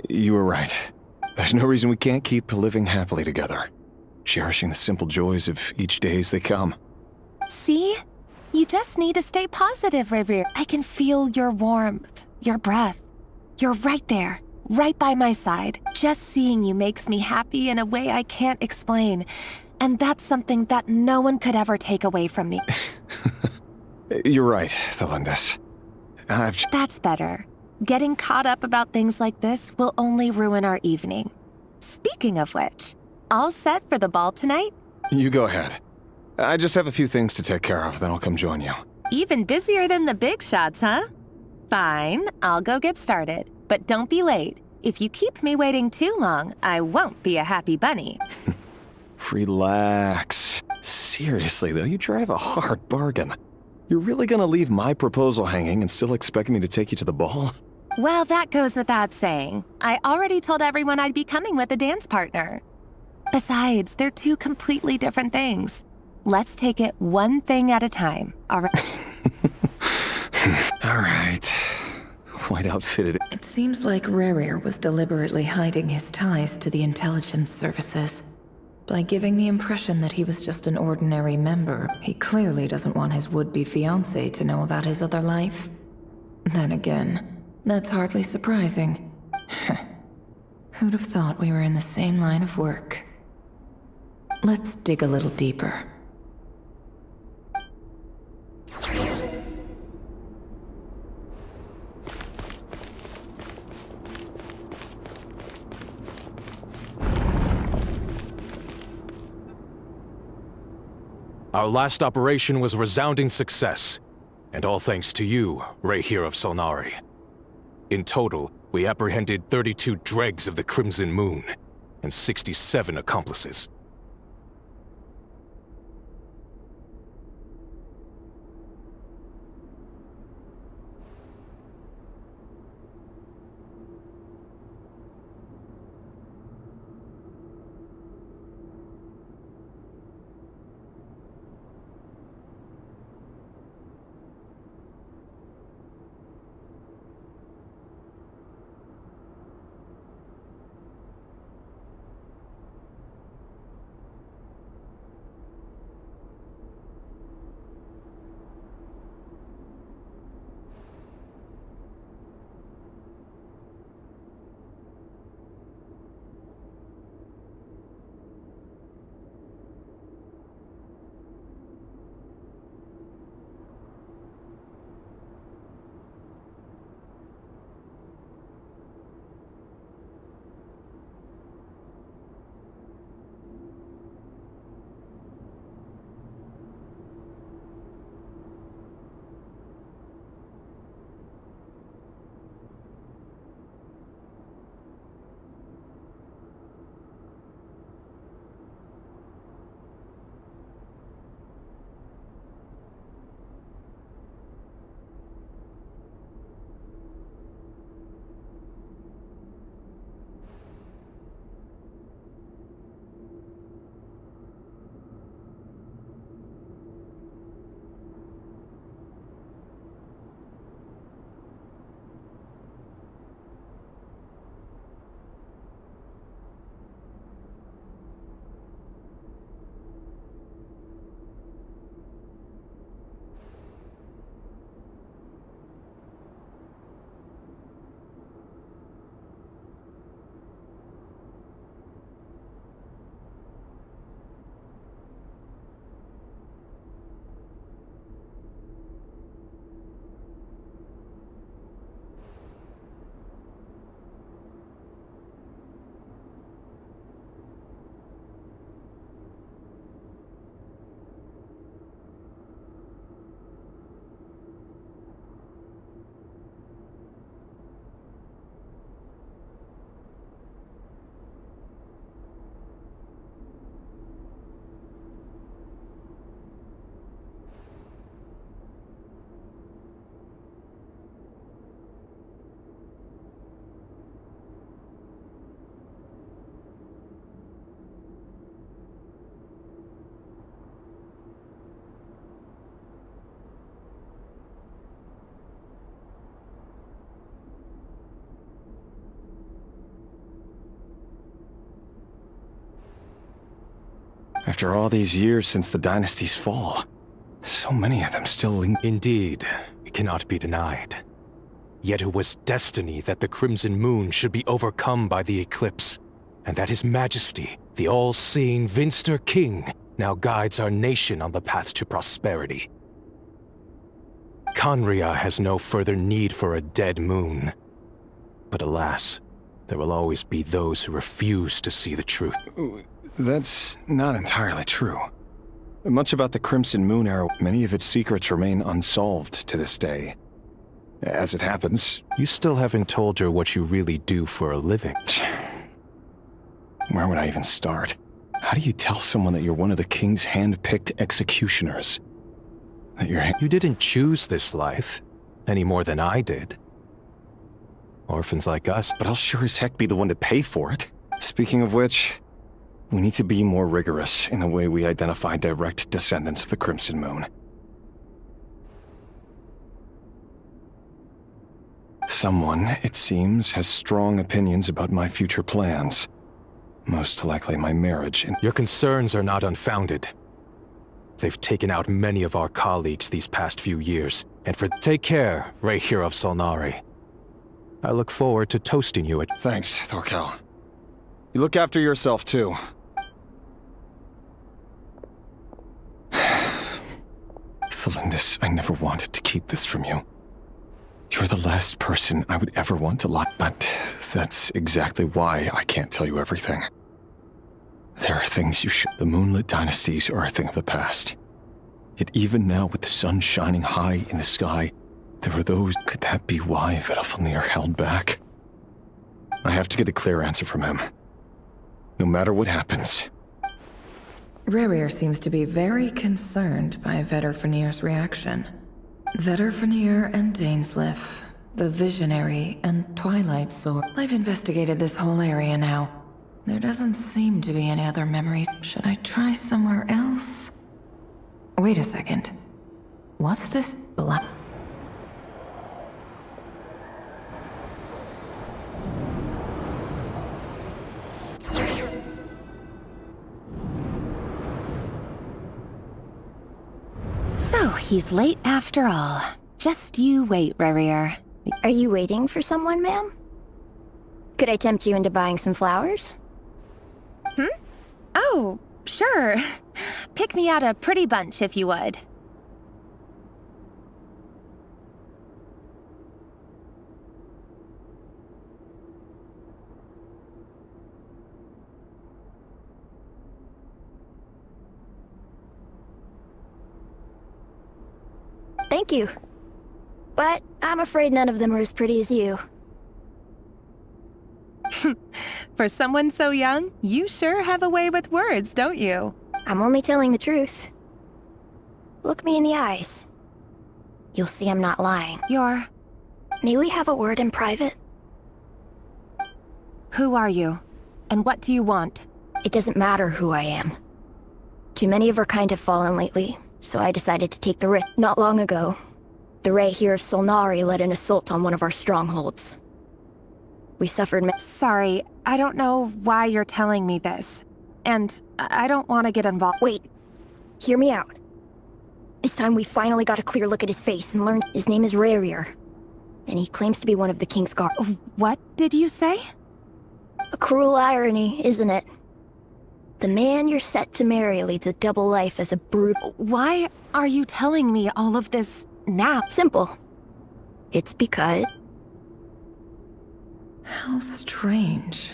You were right. There's no reason we can't keep living happily together, cherishing the simple joys of each day as they come. See? You just need to stay positive, Rerir. I can feel your warmth, your breath. You're right there, right by my side. Just seeing you makes me happy in a way I can't explain. And that's something that no one could ever take away from me. You're right, Felindis. That's better. Getting caught up about things like this will only ruin our evening. Speaking of which, all set for the ball tonight? You go ahead. I just have a few things to take care of, then I'll come join you. Even busier than the big shots, huh? Fine, I'll go get started. But don't be late. If you keep me waiting too long, I won't be a happy bunny. Relax. Seriously, though, you drive a hard bargain. You're really gonna leave my proposal hanging and still expect me to take you to the ball? Well, that goes without saying. I already told everyone I'd be coming with a dance partner. Besides, they're two completely different things. Let's take it one thing at a time, all right? All right. White outfitted. It seems like Rerir was deliberately hiding his ties to the intelligence services. By giving the impression that he was just an ordinary member, he clearly doesn't want his would-be fiancé to know about his other life. Then again, that's hardly surprising. Who'd have thought we were in the same line of work? Let's dig a little deeper. Our last operation was a resounding success, and all thanks to you, Ray here of Solnari. In total, we apprehended 32 dregs of the Crimson Moon, and 67 accomplices. After all these years since the dynasty's fall, so many of them still linger. Indeed, it cannot be denied. Yet it was destiny that the Crimson Moon should be overcome by the eclipse, and that His Majesty, the all-seeing Vinster King, now guides our nation on the path to prosperity. Conria has no further need for a dead moon. But alas, there will always be those who refuse to see the truth. That's not entirely true. Much about the Crimson Moon era, many of its secrets remain unsolved to this day. As it happens... You still haven't told her what you really do for a living. Where would I even start? How do you tell someone that you're one of the King's hand-picked executioners? That you're... You didn't choose this life, any more than I did. Orphans like us. But I'll sure as heck be the one to pay for it. Speaking of which... we need to be more rigorous in the way we identify direct descendants of the Crimson Moon. Someone, it seems, has strong opinions about my future plans. Most likely my marriage and... Your concerns are not unfounded. They've taken out many of our colleagues these past few years, and for... Take care, Ray here of Solnari. I look forward to toasting you at... Thanks, Thorkel. You look after yourself, too. Thelindis, I never wanted to keep this from you. You're the last person I would ever want to lie, but that's exactly why I can't tell you everything. There are things you should... The Moonlit Dynasties are a thing of the past. Yet even now, with the sun shining high in the sky, there were those. Could that be why Vedalfnir held back? I have to get a clear answer from him. No matter what happens. Rerir seems to be very concerned by Vedalfnir's reaction. Vedalfnir and Dainsleif, the Visionary and Twilight Sword. I've investigated this whole area now. There doesn't seem to be any other memories. Should I try somewhere else? Wait a second. What's this black? So, he's late after all. Just you wait, Rerir. Are you waiting for someone, ma'am? Could I tempt you into buying some flowers? Oh, sure. Pick me out a pretty bunch if you would. Thank you. But I'm afraid none of them are as pretty as you. For someone so young, you sure have a way with words, don't you? I'm only telling the truth. Look me in the eyes. You'll see I'm not lying. May we have a word in private? Who are you? And what do you want? It doesn't matter who I am. Too many of our kind have fallen lately, so I decided to take the risk. Not long ago, the Ray here of Solnari led an assault on one of our strongholds. We suffered. Sorry, I don't know why you're telling me this. And I don't want to get involved. Wait, hear me out. This time we finally got a clear look at his face and learned his name is Rerir. And he claims to be one of the King's Guard. What did you say? A cruel irony, isn't it? The man you're set to marry leads a double life as a brute. Why are you telling me all of this now? Simple. It's because... How strange.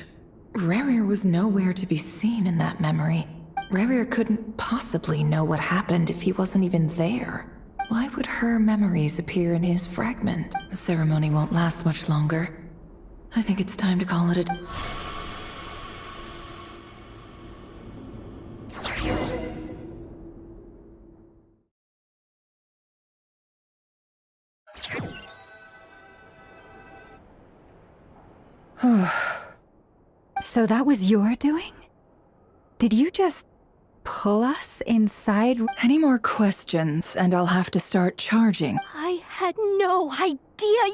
Rerir was nowhere to be seen in that memory. Rerir couldn't possibly know what happened if he wasn't even there. Why would her memories appear in his fragment? The ceremony won't last much longer. I think it's time to call it a... So that was your doing? Did you just pull us inside? Any more questions, and I'll have to start charging. I had no idea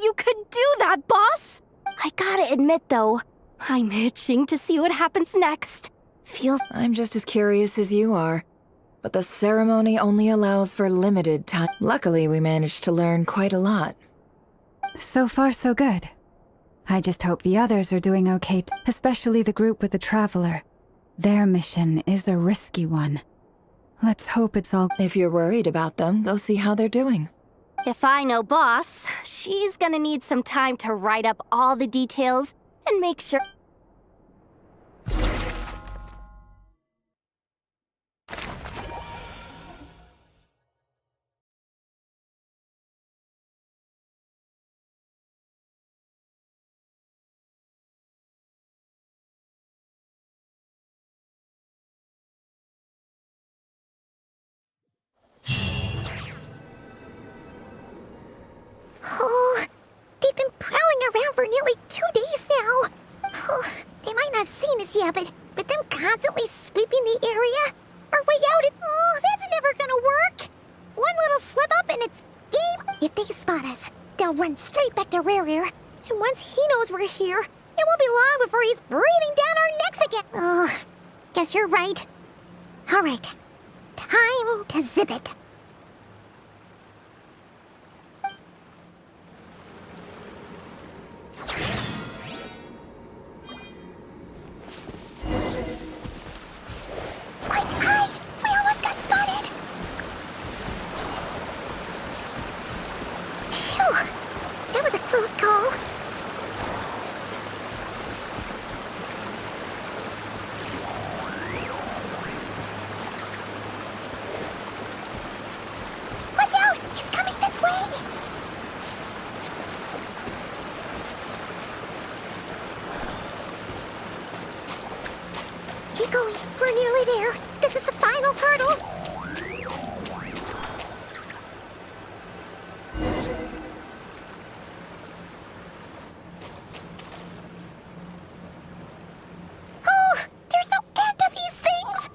you could do that, boss! I gotta admit, though, I'm itching to see what happens next. Feels... I'm just as curious as you are. But the ceremony only allows for limited time. Luckily, we managed to learn quite a lot. So far, so good. I just hope the others are doing okay, especially the group with the Traveler. Their mission is a risky one. Let's hope it's all... If you're worried about them, go see how they're doing. If I know boss, she's gonna need some time to write up all the details and make sure... Oh, they've been prowling around for nearly 2 days now. Oh, they might not have seen us yet, but them constantly sweeping the area, our way out, that's never gonna work. One little slip up and it's game. If they spot us, they'll run straight back to Rerir. And once he knows we're here, it won't be long before he's breathing down our necks again. Oh, guess you're right. All right, time to zip it. going. We're nearly there. This is the final hurdle. Oh, there's no end to these things.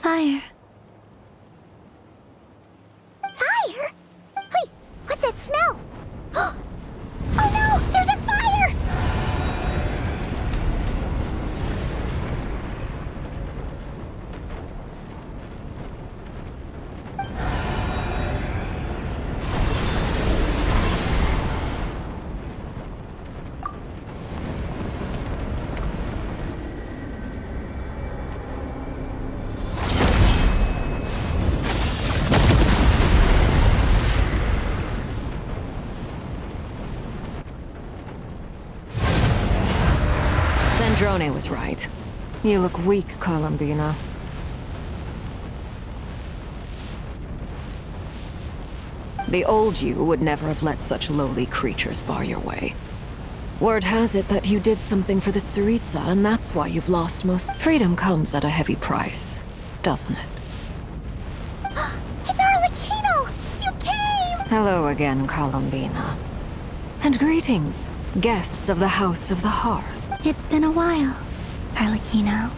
Fire. Fire? Wait, what's that smell? Oh no, there's a fire! Sandrone was right. You look weak, Columbina. The old you would never have let such lowly creatures bar your way. Word has it that you did something for the Tsaritsa, and that's why you've lost most. Freedom comes at a heavy price, doesn't it? It's Arlecchino! You came! Hello again, Columbina. And greetings, guests of the House of the Hearth. It's been a while, Arlecchino.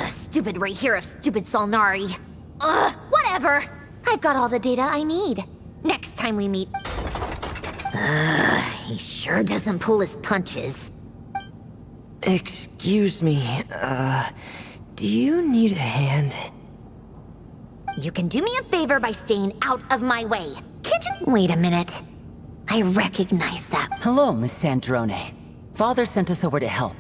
Stupid right here of stupid Solnari. Ugh, whatever. I've got all the data I need. Next time we meet... he sure doesn't pull his punches. Excuse me, do you need a hand? You can do me a favor by staying out of my way. Can't you... Wait a minute. I recognize that. Hello, Miss Sandrone. Father sent us over to help.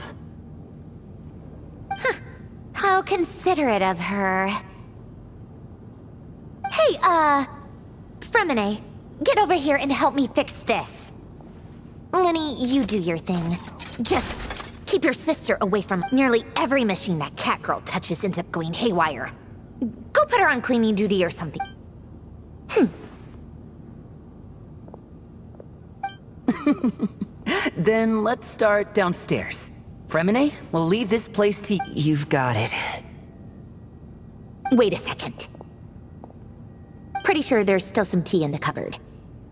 How considerate of her. Hey, Fremine, get over here and help me fix this. Lenny, you do your thing. Just keep your sister away from nearly every machine that Catgirl touches ends up going haywire. Go put her on cleaning duty or something. Then let's start downstairs. Fremine, we'll leave this place to... You've got it. Wait a second. Pretty sure there's still some tea in the cupboard.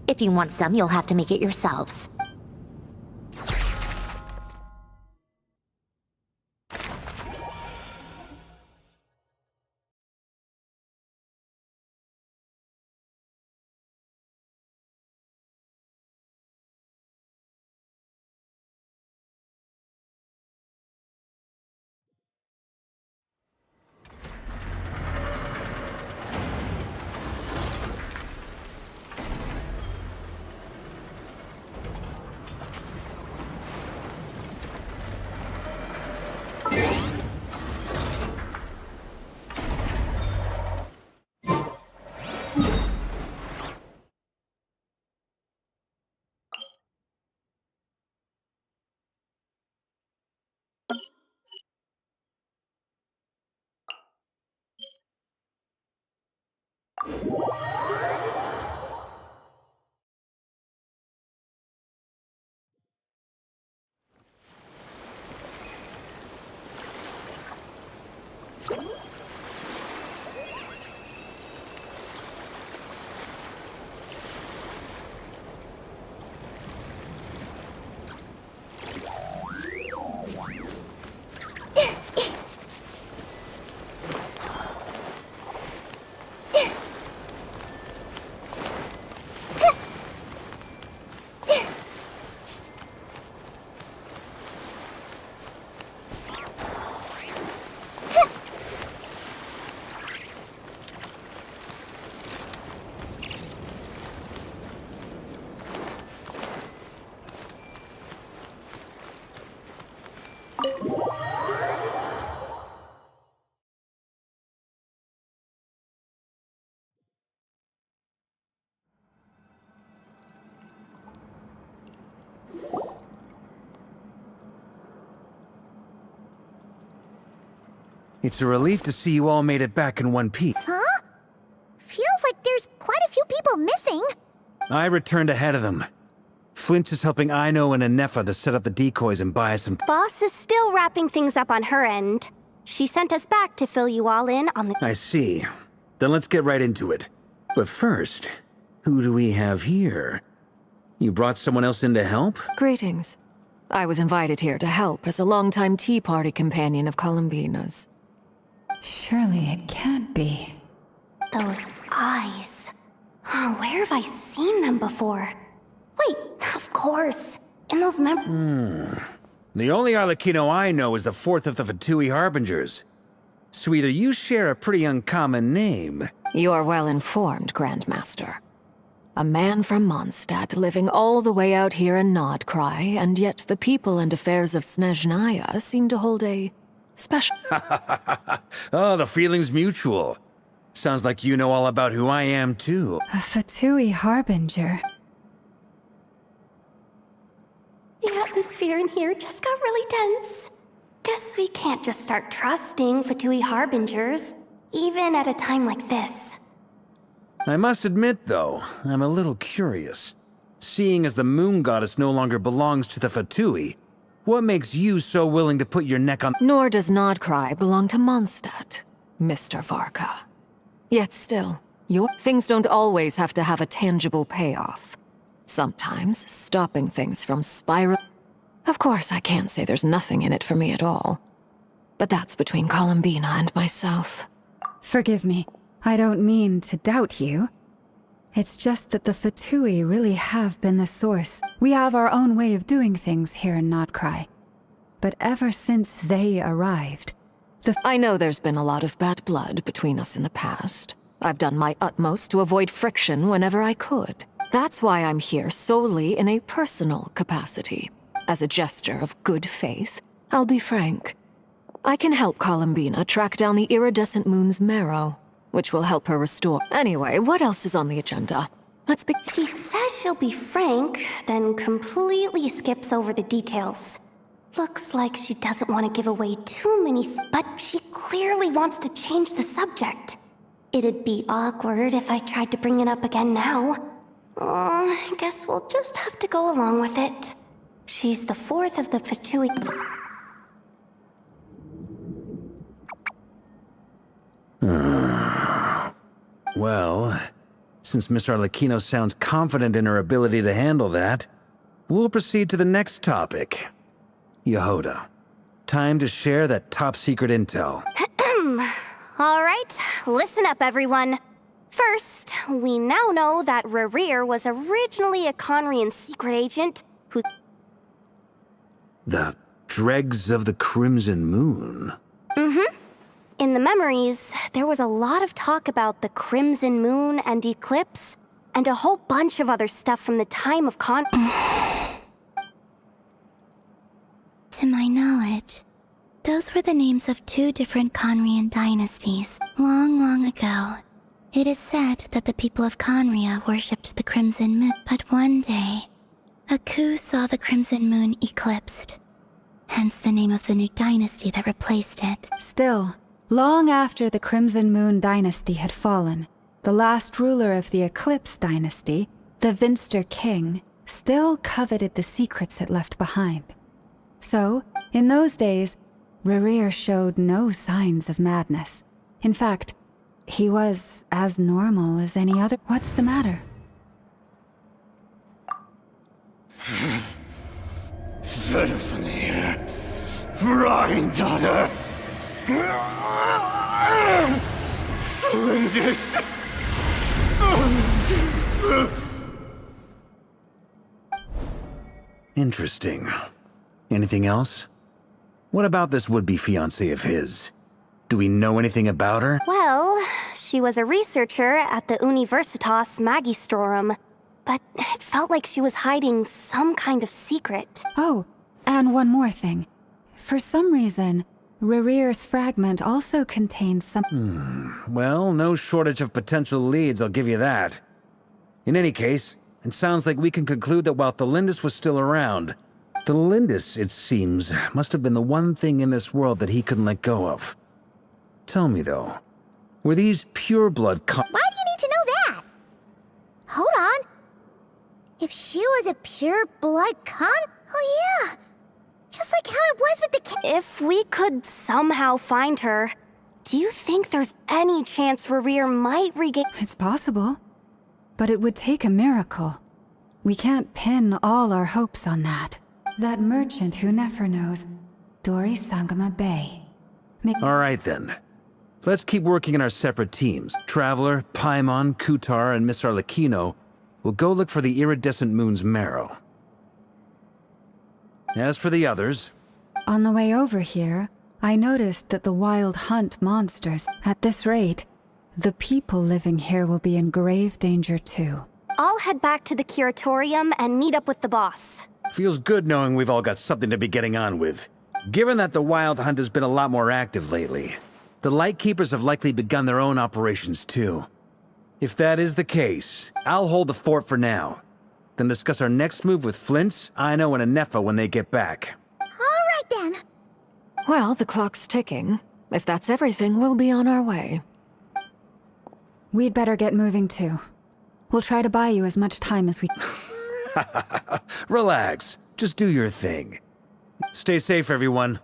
If you want some, you'll have to make it yourselves. It's a relief to see you all made it back in one piece. Huh? Feels like there's quite a few people missing. I returned ahead of them. Flint is helping Aino and Anefa to set up the decoys and buy us some... Boss is still wrapping things up on her end. She sent us back to fill you all in on the... I see. Then let's get right into it. But first, who do we have here? You brought someone else in to help? Greetings. I was invited here to help as a longtime Tea Party companion of Columbina's. Surely it can't be. Those eyes. Oh, where have I seen them before? Wait, of course. In those The only Arlecchino I know is the fourth of the Fatui Harbingers. So either you share a pretty uncommon name... You are well informed, Grandmaster. A man from Mondstadt living all the way out here in Nodcry, and yet the people and affairs of Snezhnaya seem to hold a special... Oh, the feeling's mutual. Sounds like you know all about who I am, too. A Fatui Harbinger. The atmosphere in here just got really tense. Guess we can't just start trusting Fatui Harbingers, even at a time like this. I must admit, though, I'm a little curious. Seeing as the moon goddess no longer belongs to the Fatui, what makes you so willing to put your neck on... Nor does Nodcry belong to Mondstadt, Mr. Varka. Yet still, your things don't always have to have a tangible payoff. Sometimes, stopping things from spiral... Of course, I can't say there's nothing in it for me at all. But that's between Columbina and myself. Forgive me. I don't mean to doubt you. It's just that the Fatui really have been the source. We have our own way of doing things here in Nodcry. But ever since they arrived, I know there's been a lot of bad blood between us in the past. I've done my utmost to avoid friction whenever I could. That's why I'm here solely in a personal capacity. As a gesture of good faith, I'll be frank. I can help Columbina track down the iridescent moon's marrow, which will help her restore... Anyway, what else is on the agenda? Let's be... She says she'll be frank, then completely skips over the details. Looks like she doesn't want to give away too many... But she clearly wants to change the subject. It'd be awkward if I tried to bring it up again now. I guess we'll just have to go along with it. She's the fourth of the Fatui... Well, since Miss Arlecchino sounds confident in her ability to handle that, we'll proceed to the next topic. Yehuda, time to share that top-secret intel. All right, listen up, everyone. First, we now know that Rerir was originally a Conrian secret agent who... The dregs of the Crimson Moon. Mm-hmm. In the memories, there was a lot of talk about the Crimson Moon and Eclipse, and a whole bunch of other stuff from the time of To my knowledge, those were the names of two different Conrian dynasties. Long, long ago, it is said that the people of Conria worshipped the Crimson Moon, but one day, a coup saw the Crimson Moon eclipsed, hence the name of the new dynasty that replaced it. Still, long after the Crimson Moon dynasty had fallen, the last ruler of the Eclipse dynasty, the Vinster King, still coveted the secrets it left behind. So, in those days, Rerir showed no signs of madness. In fact, he was as normal as any other. What's the matter? Verfnir, Rheindaughter, Flinders. Interesting. Anything else? What about this would-be fiancé of his? Do we know anything about her? Well, she was a researcher at the Universitas Magistrorum, but it felt like she was hiding some kind of secret. Oh, and one more thing. For some reason, Rerir's fragment also contained some... Well, no shortage of potential leads, I'll give you that. In any case, it sounds like we can conclude that while Thelindis was still around, Thelindis, it seems, must have been the one thing in this world that he couldn't let go of. Tell me though, were these pureblood Why do you need to know that? Hold on. If she was a pure blood con? Oh yeah. Just like how it was with the If we could somehow find her, do you think there's any chance Rerir might regain? It's possible, but it would take a miracle. We can't pin all our hopes on that. That merchant who never knows, Dori Sangama Bay. Alright then. Let's keep working in our separate teams. Traveler, Paimon, Kutar, and Miss Arlecchino will go look for the iridescent moon's marrow. As for the others... On the way over here, I noticed that the wild hunt monsters. At this rate, the people living here will be in grave danger too. I'll head back to the curatorium and meet up with the boss. Feels good knowing we've all got something to be getting on with. Given that the Wild Hunt has been a lot more active lately, the Lightkeepers have likely begun their own operations too. If that is the case, I'll hold the fort for now, then discuss our next move with Flint's, Aino, and Anefa when they get back. Alright then. Well, the clock's ticking. If that's everything, we'll be on our way. We'd better get moving too. We'll try to buy you as much time as we... Relax. Just do your thing. Stay safe, everyone.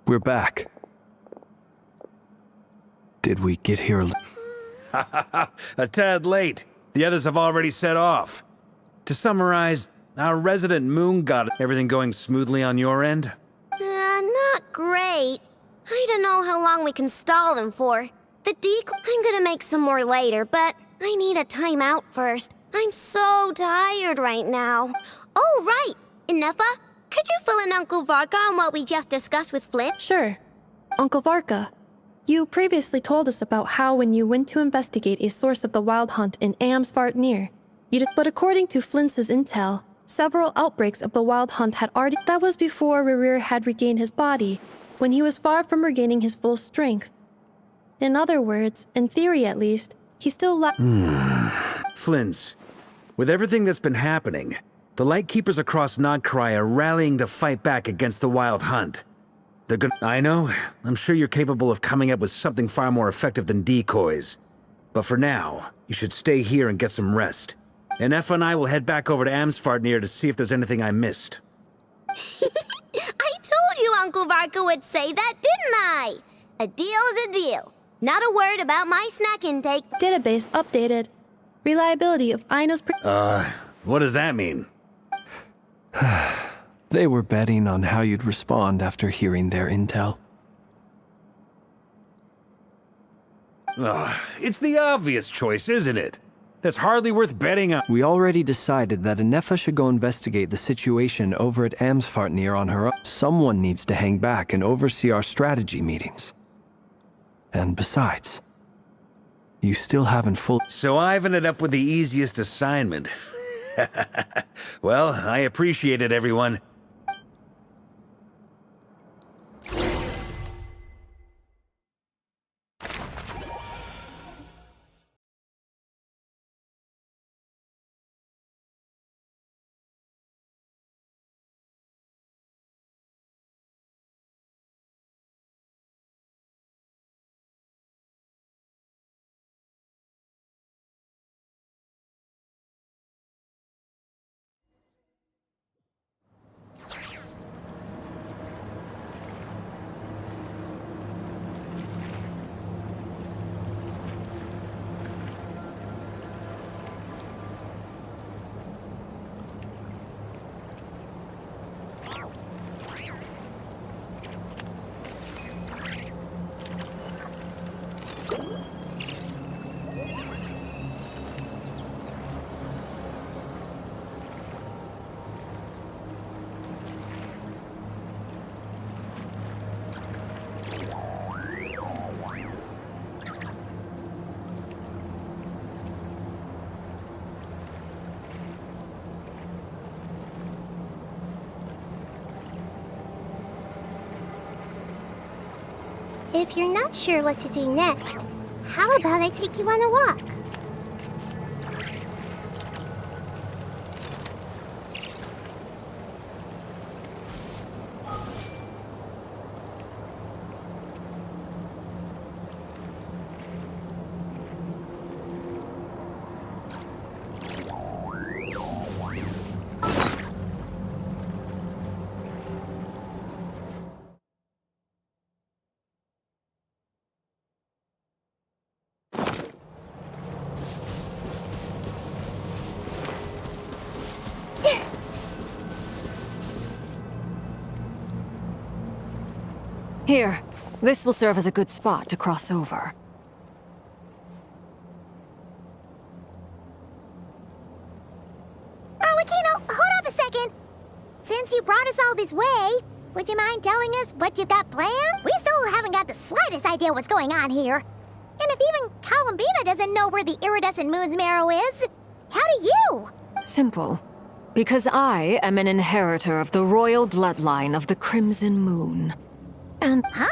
We're back. Did we get here? A tad late. The others have already set off. To summarize, our resident moon god. Everything going smoothly on your end? Not great. I don't know how long we can stall them for. The Deepcool... I'm gonna make some more later, but I need a timeout first. I'm so tired right now. Oh, right! Anefa, could you fill in Uncle Varka on what we just discussed with Flint? Sure. Uncle Varka, you previously told us about how when you went to investigate a source of the Wild Hunt in Amsvartnir, but according to Flint's intel, several outbreaks of the Wild Hunt had already... That was before Rerir had regained his body, when he was far from regaining his full strength. In other words, in theory at least, he still Flint's, with everything that's been happening, the Lightkeepers across Nodkrai are rallying to fight back against the Wild Hunt. They're gonna... I know, I'm sure you're capable of coming up with something far more effective than decoys. But for now, you should stay here and get some rest. And Effa and I will head back over to Amsvartnir to see if there's anything I missed. I told you Uncle Varka would say that, didn't I? A deal's a deal. Not a word about my snack intake. Database updated. Reliability of Aino's... What does that mean? They were betting on how you'd respond after hearing their intel. It's the obvious choice, isn't it? That's hardly worth betting on. We already decided that Anefa should go investigate the situation over at Amsvartnir on her own. Someone needs to hang back and oversee our strategy meetings. And besides, you still haven't So I've ended up with the easiest assignment. Well, I appreciate it, everyone. If you're not sure what to do next, how about I take you on a walk? Here, this will serve as a good spot to cross over. Arlecchino, hold up a second! Since you brought us all this way, would you mind telling us what you've got planned? We still haven't got the slightest idea what's going on here. And if even Columbina doesn't know where the iridescent moon's marrow is, how do you? Simple. Because I am an inheritor of the royal bloodline of the Crimson Moon. And... Huh?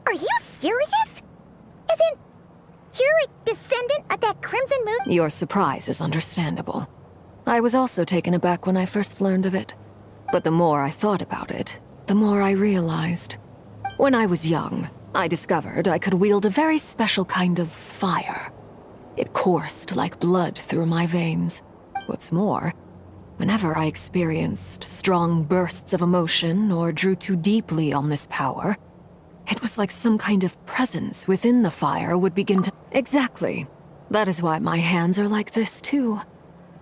Are you serious? Isn't you're a descendant of that Crimson Moon? Your surprise is understandable. I was also taken aback when I first learned of it. But the more I thought about it, the more I realized. When I was young, I discovered I could wield a very special kind of fire. It coursed like blood through my veins. What's more, whenever I experienced strong bursts of emotion or drew too deeply on this power, it was like some kind of presence within the fire would begin to... Exactly. That is why my hands are like this, too.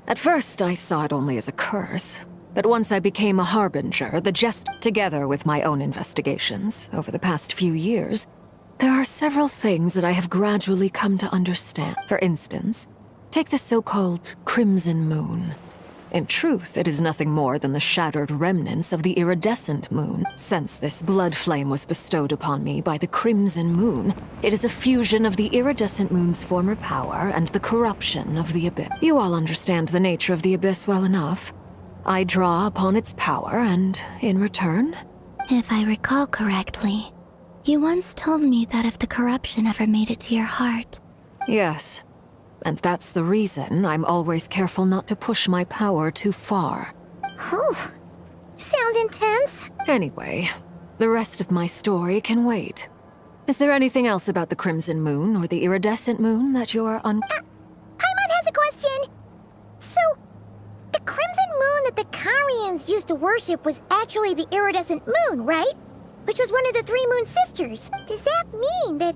At first, I saw it only as a curse. But once I became a harbinger, together with my own investigations over the past few years, there are several things that I have gradually come to understand. For instance, take the so-called Crimson Moon. In truth, it is nothing more than the shattered remnants of the iridescent moon. Since this blood flame was bestowed upon me by the Crimson Moon, it is a fusion of the iridescent moon's former power and the corruption of the Abyss. You all understand the nature of the Abyss well enough. I draw upon its power, and in return... If I recall correctly, you once told me that if the corruption ever made it to your heart... Yes. And that's the reason I'm always careful not to push my power too far. Whew. Sounds intense. Anyway, the rest of my story can wait. Is there anything else about the Crimson Moon or the iridescent moon that you're Paimon has a question! So, the Crimson Moon that the Carians used to worship was actually the iridescent moon, right? Which was one of the three moon sisters. Does that mean that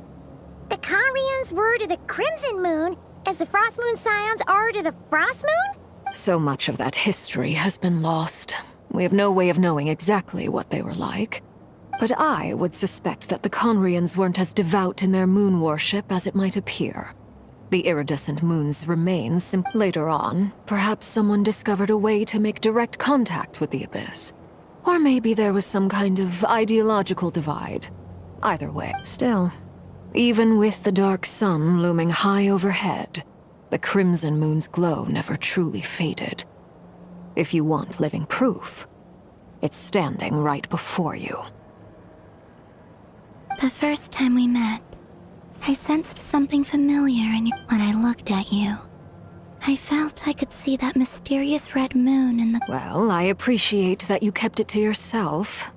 the Carians were to the Crimson Moon as the Frost Moon Scions are to the Frost Moon? So much of that history has been lost. We have no way of knowing exactly what they were like. But I would suspect that the Conrians weren't as devout in their moon worship as it might appear. The iridescent moon's remains later on, perhaps someone discovered a way to make direct contact with the Abyss. Or maybe there was some kind of ideological divide. Either way, still, even with the dark sun looming high overhead, the Crimson Moon's glow never truly faded. If you want living proof, it's standing right before you. The first time we met, I sensed something familiar when I looked at you. I felt I could see that mysterious red moon in the... Well, I appreciate that you kept it to yourself.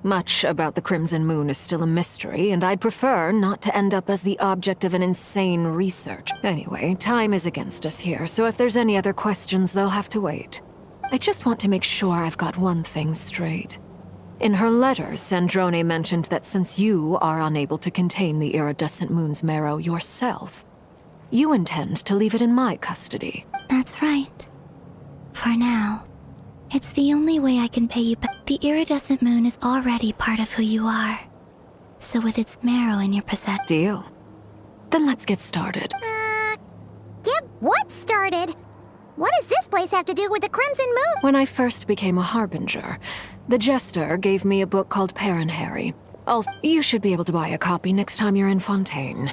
Much about the Crimson Moon is still a mystery, and I'd prefer not to end up as the object of an insane research. Anyway, time is against us here, so if there's any other questions, they'll have to wait. I just want to make sure I've got one thing straight. In her letter, Sandrone mentioned that since you are unable to contain the iridescent moon's marrow yourself, you intend to leave it in my custody. That's right. For now. It's the only way I can pay you back. The iridescent moon is already part of who you are. So with its marrow in your possession... Deal. Then let's get started. Get what started? What does this place have to do with the Crimson Moon? When I first became a harbinger, the Jester gave me a book called Perrin Harry. Also, you should be able to buy a copy next time you're in Fontaine.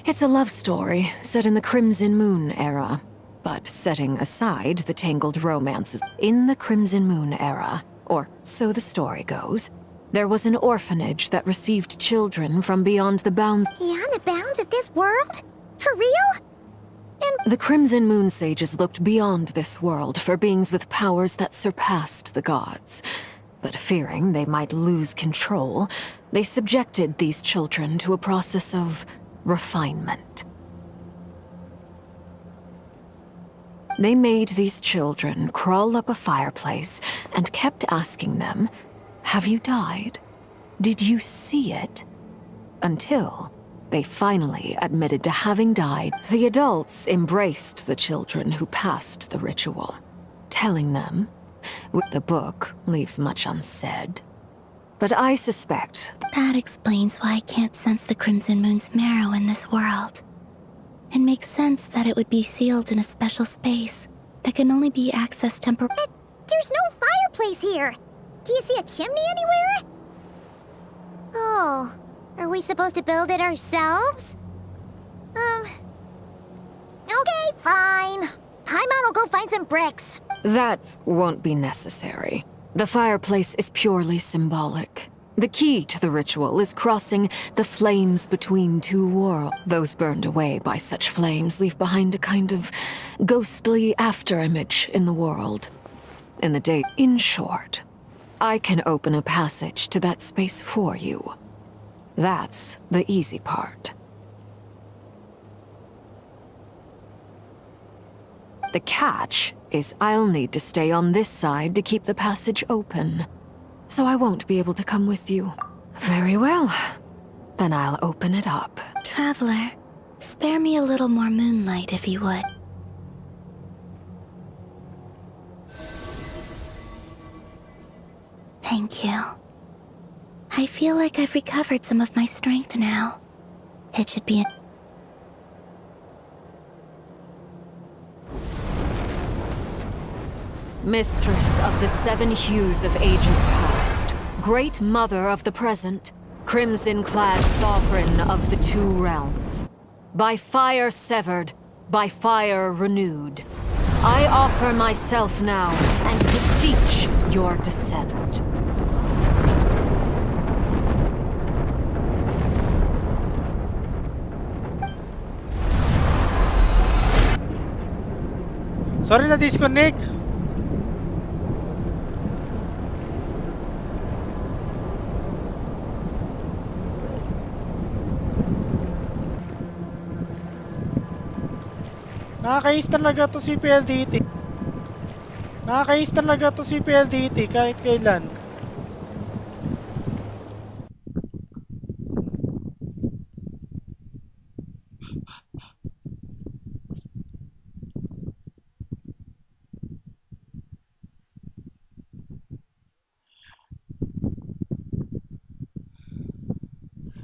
It's a love story set in the Crimson Moon era. But setting aside the tangled romances, in the Crimson Moon era, Or so the story goes. There was an orphanage that received children from beyond the bounds. Beyond the bounds of this world? For real? The Crimson Moon Sages looked beyond this world for beings with powers that surpassed the gods. But fearing they might lose control, they subjected these children to a process of refinement. They made these children crawl up a fireplace and kept asking them, "Have you died? Did you see it?" Until they finally admitted to having died. The adults embraced the children who passed the ritual, telling them, the book leaves much unsaid, but I suspect that explains why I can't sense the Crimson Moon's marrow in this world. It makes sense that it would be sealed in a special space that can only be accessed temporarily. There's no fireplace here. Do you see a chimney anywhere? Oh, are we supposed to build it ourselves? Okay, fine. Paimon will go find some bricks. that won't be necessary. The fireplace is purely symbolic. The key to the ritual is crossing the flames between two worlds. Those burned away by such flames leave behind a kind of ghostly afterimage in the world. In the day, in short, I can open a passage to that space for you. That's the easy part. The catch is I'll need to stay on this side to keep the passage open. So I won't be able to come with you. Very well. Then I'll open it up. Traveler, spare me a little more moonlight if you would. Thank you. I feel like I've recovered some of my strength now. It should be Mistress of the seven hues of ages past, great mother of the present, crimson-clad sovereign of the two realms, by fire severed, by fire renewed, I offer myself now and beseech your descent. Sorry na disconnect. Nakakainis talaga to si PLDT. Nakakainis talaga to si PLDT kahit kailan.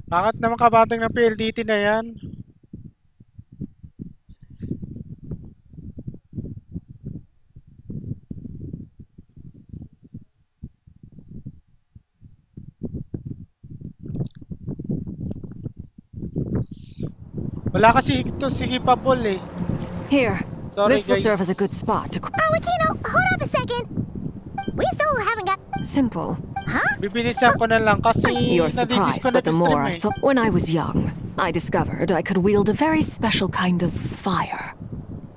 Bakit naman kabatang ng PLDT na yan? Wala kasi ito si Papol eh. Here, Sorry, this will guys. serve as a good spot to... Aquino, hold up a second. We still haven't got... Simple. Huh? Bibilisan ko na lang kasi You're surprised, but the more I stream eh. thought... When I was young, I discovered I could wield a very special kind of fire.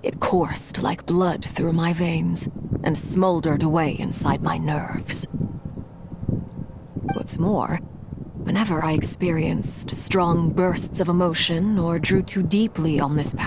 It coursed like blood through my veins and smoldered away inside my nerves. What's more, whenever I experienced strong bursts of emotion or drew too deeply on this power,